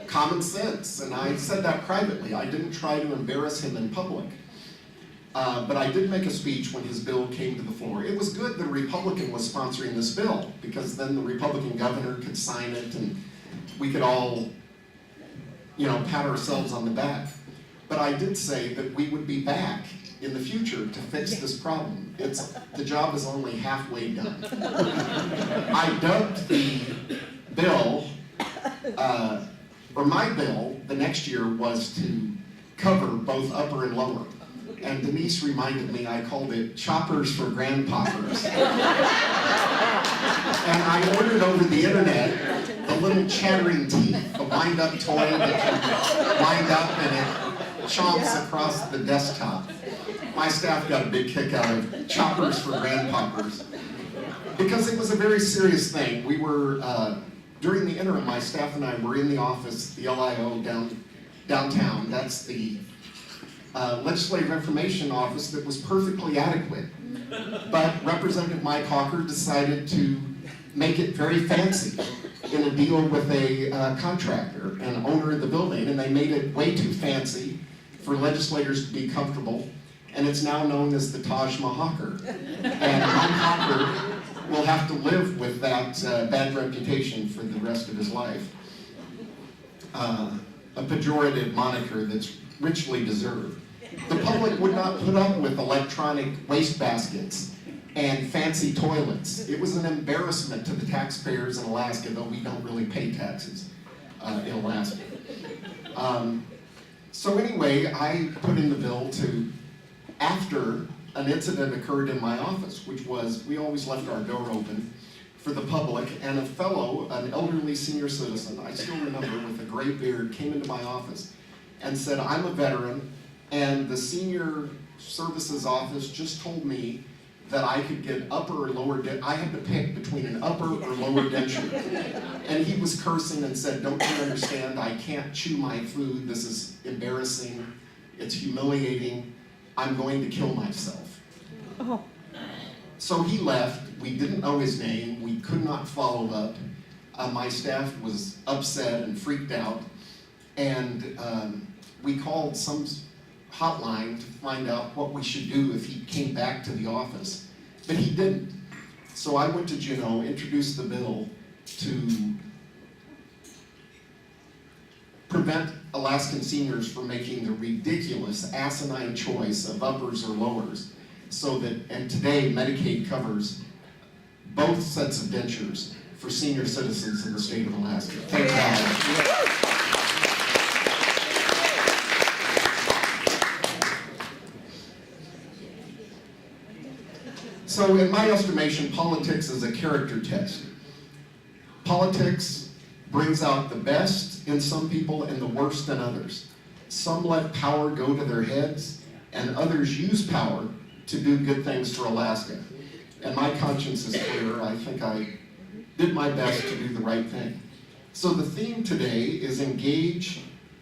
Common sense, and I said that privately. I didn't try to embarrass him in public. But I did make a speech when his bill came to the floor. It was good that a Republican was sponsoring this bill, because then the Republican governor could sign it and we could all, pat ourselves on the back. But I did say that we would be back in the future to fix this problem. The job is only halfway done. I dubbed the bill, or my bill, the next year was to cover both upper and lower. And Denise reminded me, I called it Choppers for Grandpoppers. And I ordered over the internet the little chattering teeth, the wind-up toy that you wind up and it chomps across the desktop. My staff got a big kick out of Choppers for Grandpoppers, because it was a very serious thing. We were, during the interim, my staff and I were in the office, the LIO downtown. That's the Legislative Information Office that was perfectly adequate. But Representative Mike Hawker decided to make it very fancy in a deal with a contractor, an owner of the building, and they made it way too fancy for legislators to be comfortable, and it's now known as the Taj Mahal. And Mike Hawker will have to live with that bad reputation for the rest of his life. A pejorative moniker that's richly deserved. The public would not put up with electronic waste baskets and fancy toilets. It was an embarrassment to the taxpayers in Alaska, though we don't really pay taxes in Alaska. So anyway, I put in the bill after an incident occurred in my office, which was, we always left our door open for the public, and an elderly senior citizen, I still remember, with a gray beard, came into my office and said, I'm a veteran, and the senior services office just told me that I could get upper or lower, I had to pick between an upper or lower denture. And he was cursing and said, don't you understand, I can't chew my food, this is embarrassing, it's humiliating, I'm going to kill myself. Oh. So he left, we didn't know his name, we could not follow up. My staff was upset and freaked out, and we called some hotline to find out what we should do if he came back to the office, but he didn't. So I went to Juneau, introduced the bill to prevent Alaskan seniors from making the ridiculous, asinine choice of uppers or lowers, and today Medicaid covers both sets of dentures for senior citizens in the state of Alaska. Thank God. So in my estimation, politics is a character test. Politics brings out the best in some people and the worst in others. Some let power go to their heads, and others use power to do good things for Alaska. And my conscience is clear. I think I did my best to do the right thing. So the theme today is engage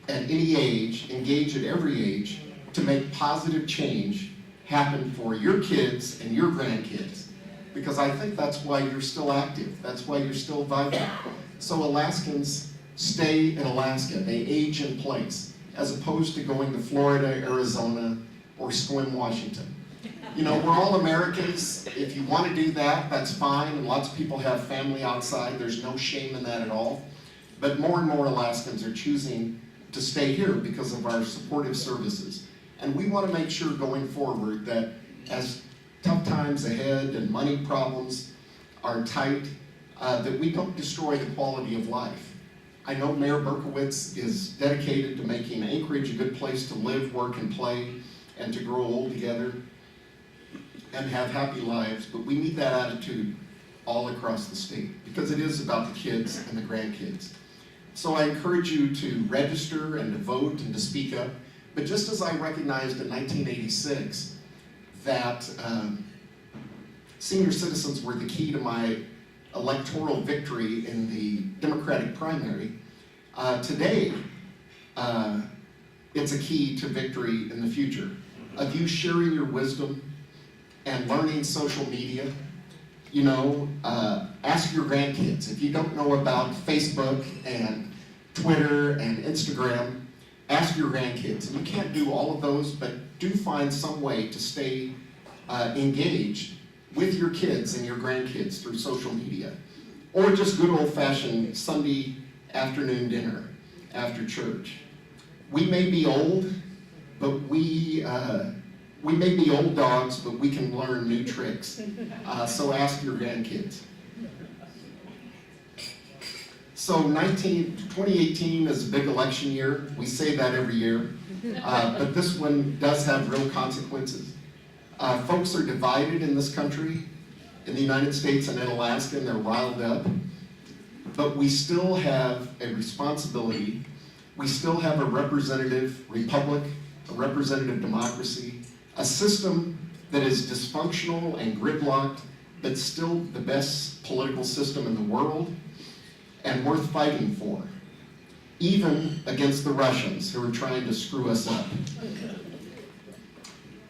at any age, engage at every age, to make positive change happen for your kids and your grandkids. because I think that's why you're still active. That's why you're still vibrant. So Alaskans stay in Alaska. They age in place, as opposed to going to Florida, Arizona, or Sequim, Washington. You know, we're all Americans. If you want to do that, that's fine. And lots of people have family outside. There's no shame in that at all. But more and more Alaskans are choosing to stay here because of our supportive services. And we want to make sure going forward that as tough times ahead and money problems are tight, that we don't destroy the quality of life. I know Mayor Berkowitz is dedicated to making Anchorage a good place to live, work, and play, and to grow old together and have happy lives, but we need that attitude all across the state because it is about the kids and the grandkids. So I encourage you to register and to vote and to speak up. But just as I recognized in 1986 that senior citizens were the key to my electoral victory in the Democratic primary, today it's a key to victory in the future. Of you sharing your wisdom and learning social media, you know, ask your grandkids. If you don't know about Facebook and Twitter and Instagram, ask your grandkids. And you can't do all of those, but do find some way to stay engaged with your kids and your grandkids through social media. Or just good old-fashioned Sunday afternoon dinner after church. We may be old, but we may be old dogs, but we can learn new tricks. So ask your grandkids. So 2018 is a big election year. We say that every year. But this one does have real consequences. Folks are divided in this country, in the United States and in Alaska, and they're riled up. But we still have a responsibility. We still have a representative republic, a representative democracy, a system that is dysfunctional and gridlocked, but still the best political system in the world and worth fighting for, even against the Russians who are trying to screw us up.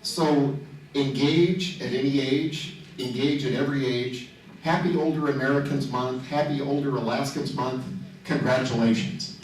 So engage at any age, engage at every age. Happy Older Americans Month, Happy Older Alaskans Month. Congratulations.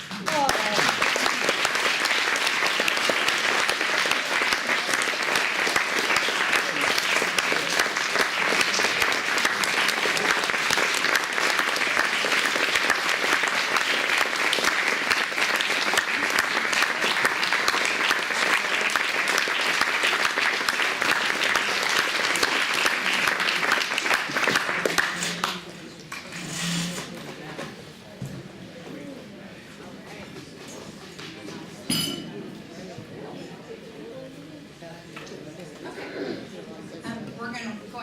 We're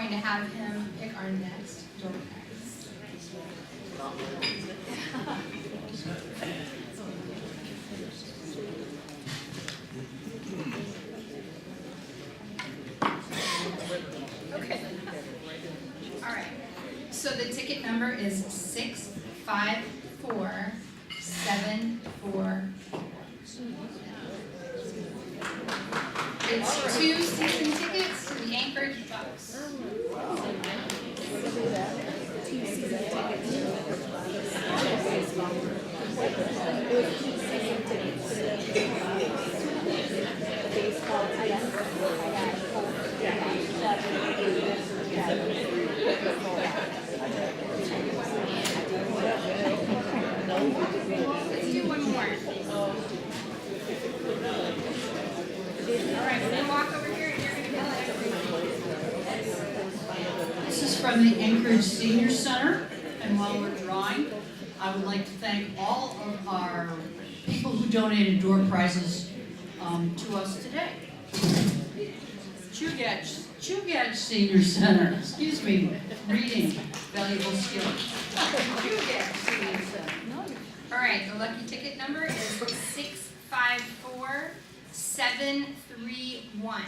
going to have him pick our next door prize. Okay. All right. So the ticket number is 65474. It's 2 season tickets to the Anchorage Bucks. Let's do one more. All right, we're gonna walk over here and you're gonna tell everybody. This is from the Anchorage Senior Center, and while we're drawing, I would like to thank all of our people who donated door prizes to us today. Chugach Senior Center, excuse me, reading, valuable skills. Chugach Senior Center. All right, the lucky ticket number is 654731.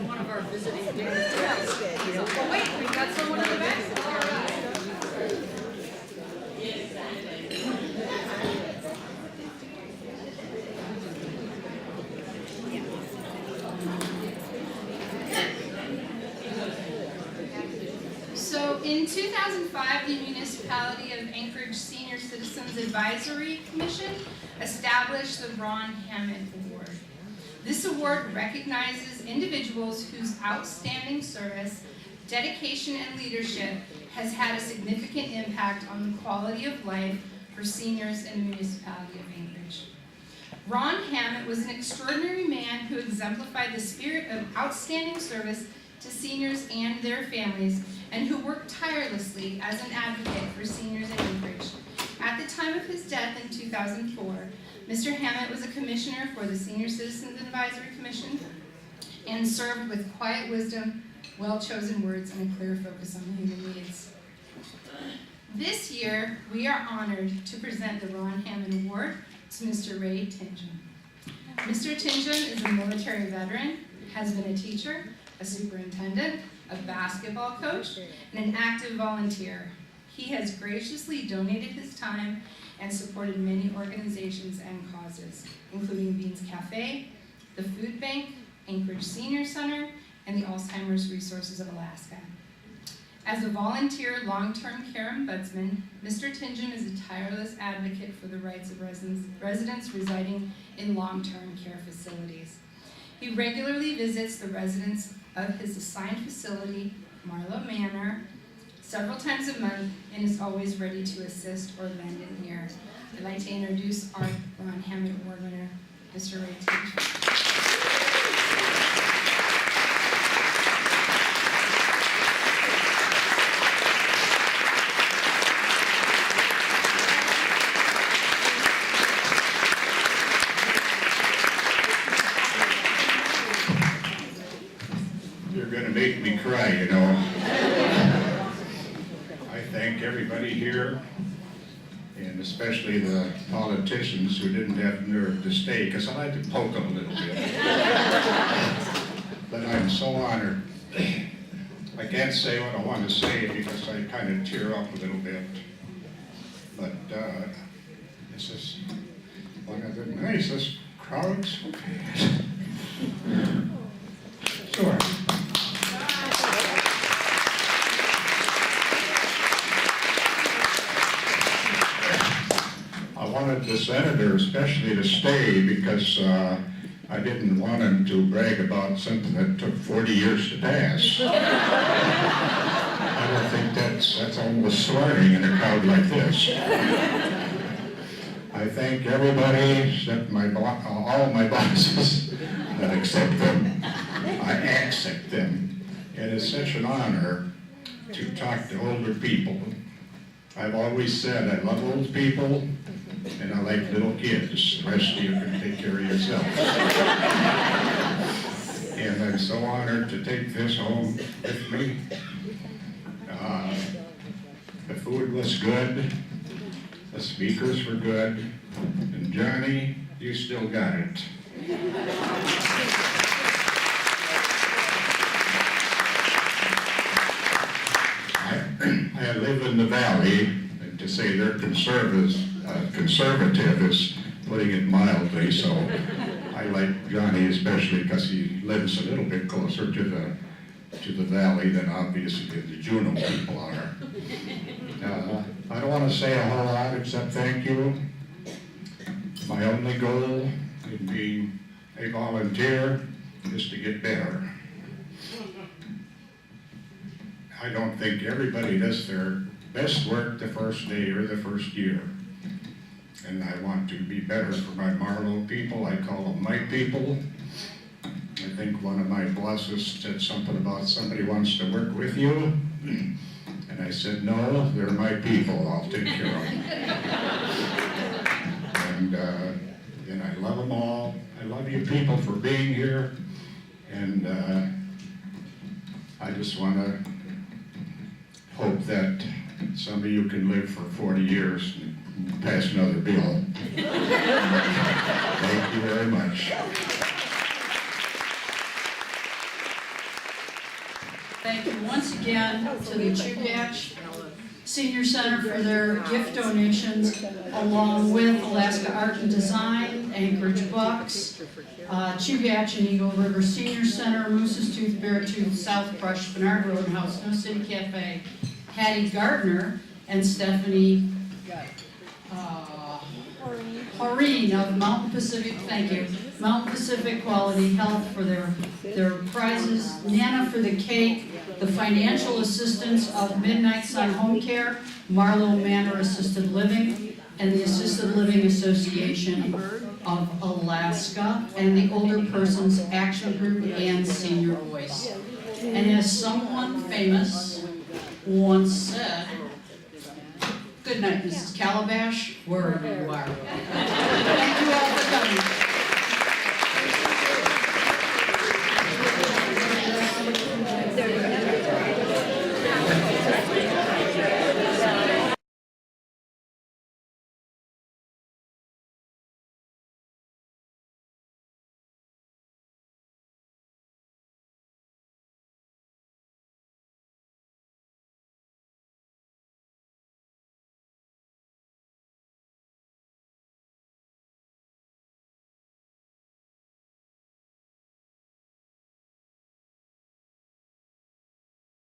One of our visiting dignitaries. Oh, wait, we've got someone in the back. All right. So in 2005, the Municipality of Anchorage Senior Citizens Advisory Commission established the Ron Hammond Award. This award recognizes individuals whose outstanding service, dedication, and leadership has had a significant impact on the quality of life for seniors in the Municipality of Anchorage. Ron Hammond was an extraordinary man who exemplified the spirit of outstanding service to seniors and their families, and who worked tirelessly as an advocate for seniors in Anchorage. At the time of his death in 2004, Mr. Hammond was a commissioner for the Senior Citizens Advisory Commission and served with quiet wisdom, well-chosen words, and a clear focus on human needs. This year, we are honored to present the Ron Hammond Award to Mr. Ray Tingen. Mr. Tingen is a military veteran, has been a teacher, a superintendent, a basketball coach, and an active volunteer. He has graciously donated his time and supported many organizations and causes, including Beans Cafe, the Food Bank, Anchorage Senior Center, and the Alzheimer's Resources of Alaska. As a volunteer long-term care ombudsman, Mr. Tingen is a tireless advocate for the rights of residents residing in long-term care facilities. He regularly visits the residents of his assigned facility, Marlowe Manor, several times a month, and is always ready to assist or lend an ear. I'd like to introduce our Ron Hammond Award winner, Mr. Ray Tingen. You're gonna make me cry, you know. I thank everybody here, and especially the politicians who didn't have nerve to stay, because I like to poke them a little bit. But I'm so honored. I can't say what I want to say because I kind of tear up a little bit. But this is one of the nicest crowds. Sure. I wanted the senator especially to stay because I didn't want him to brag about something that took 40 years to pass. I don't think that's almost swearing in a crowd like this. I thank everybody except all my bosses that accept them. I accept them. It is such an honor to talk to older people. I've always said I love old people and I like little kids. The rest of you can take care of yourselves. And I'm so honored to take this home with me. The food was good. The speakers were good. And Johnny, you still got it. I live in the valley, and to say they're conservative is putting it mildly, so I like Johnny especially because he lives a little bit closer to the valley than obviously the Juneau people are. I don't want to say a whole lot except thank you. My only goal in being a volunteer is to get better. I don't think everybody does their best work the first day or the first year. And I want to be better for my Marlowe people. I call them my people. I think one of my bosses said something about somebody wants to work with you. And I said, no, they're my people. I'll take care of them. And I love them all. I love you people for being here. And I just want to hope that some of you can live for 40 years and pass another bill. Thank you very much. Thank you once again to the Chugach Senior Center for their gift donations, along with Alaska Art and Design, Anchorage Bucks, Chugach and Eagle River Senior Center, Moose's Tooth, Beartooth, South Crush, Bernard Roadhouse, No City Cafe, Hattie Gardner, and Stephanie Horeen of Mountain Pacific, thank you, Mountain Pacific Quality Health for their prizes, Nana for the cake, the financial assistance of Midnight Sun Home Care, Marlowe Manor Assisted Living, and the Assisted Living Association of Alaska, and the Older Persons Action Group and Senior Voice. And as someone famous once said, good night, Mrs. Calabash, wherever you are. Thank you all for coming.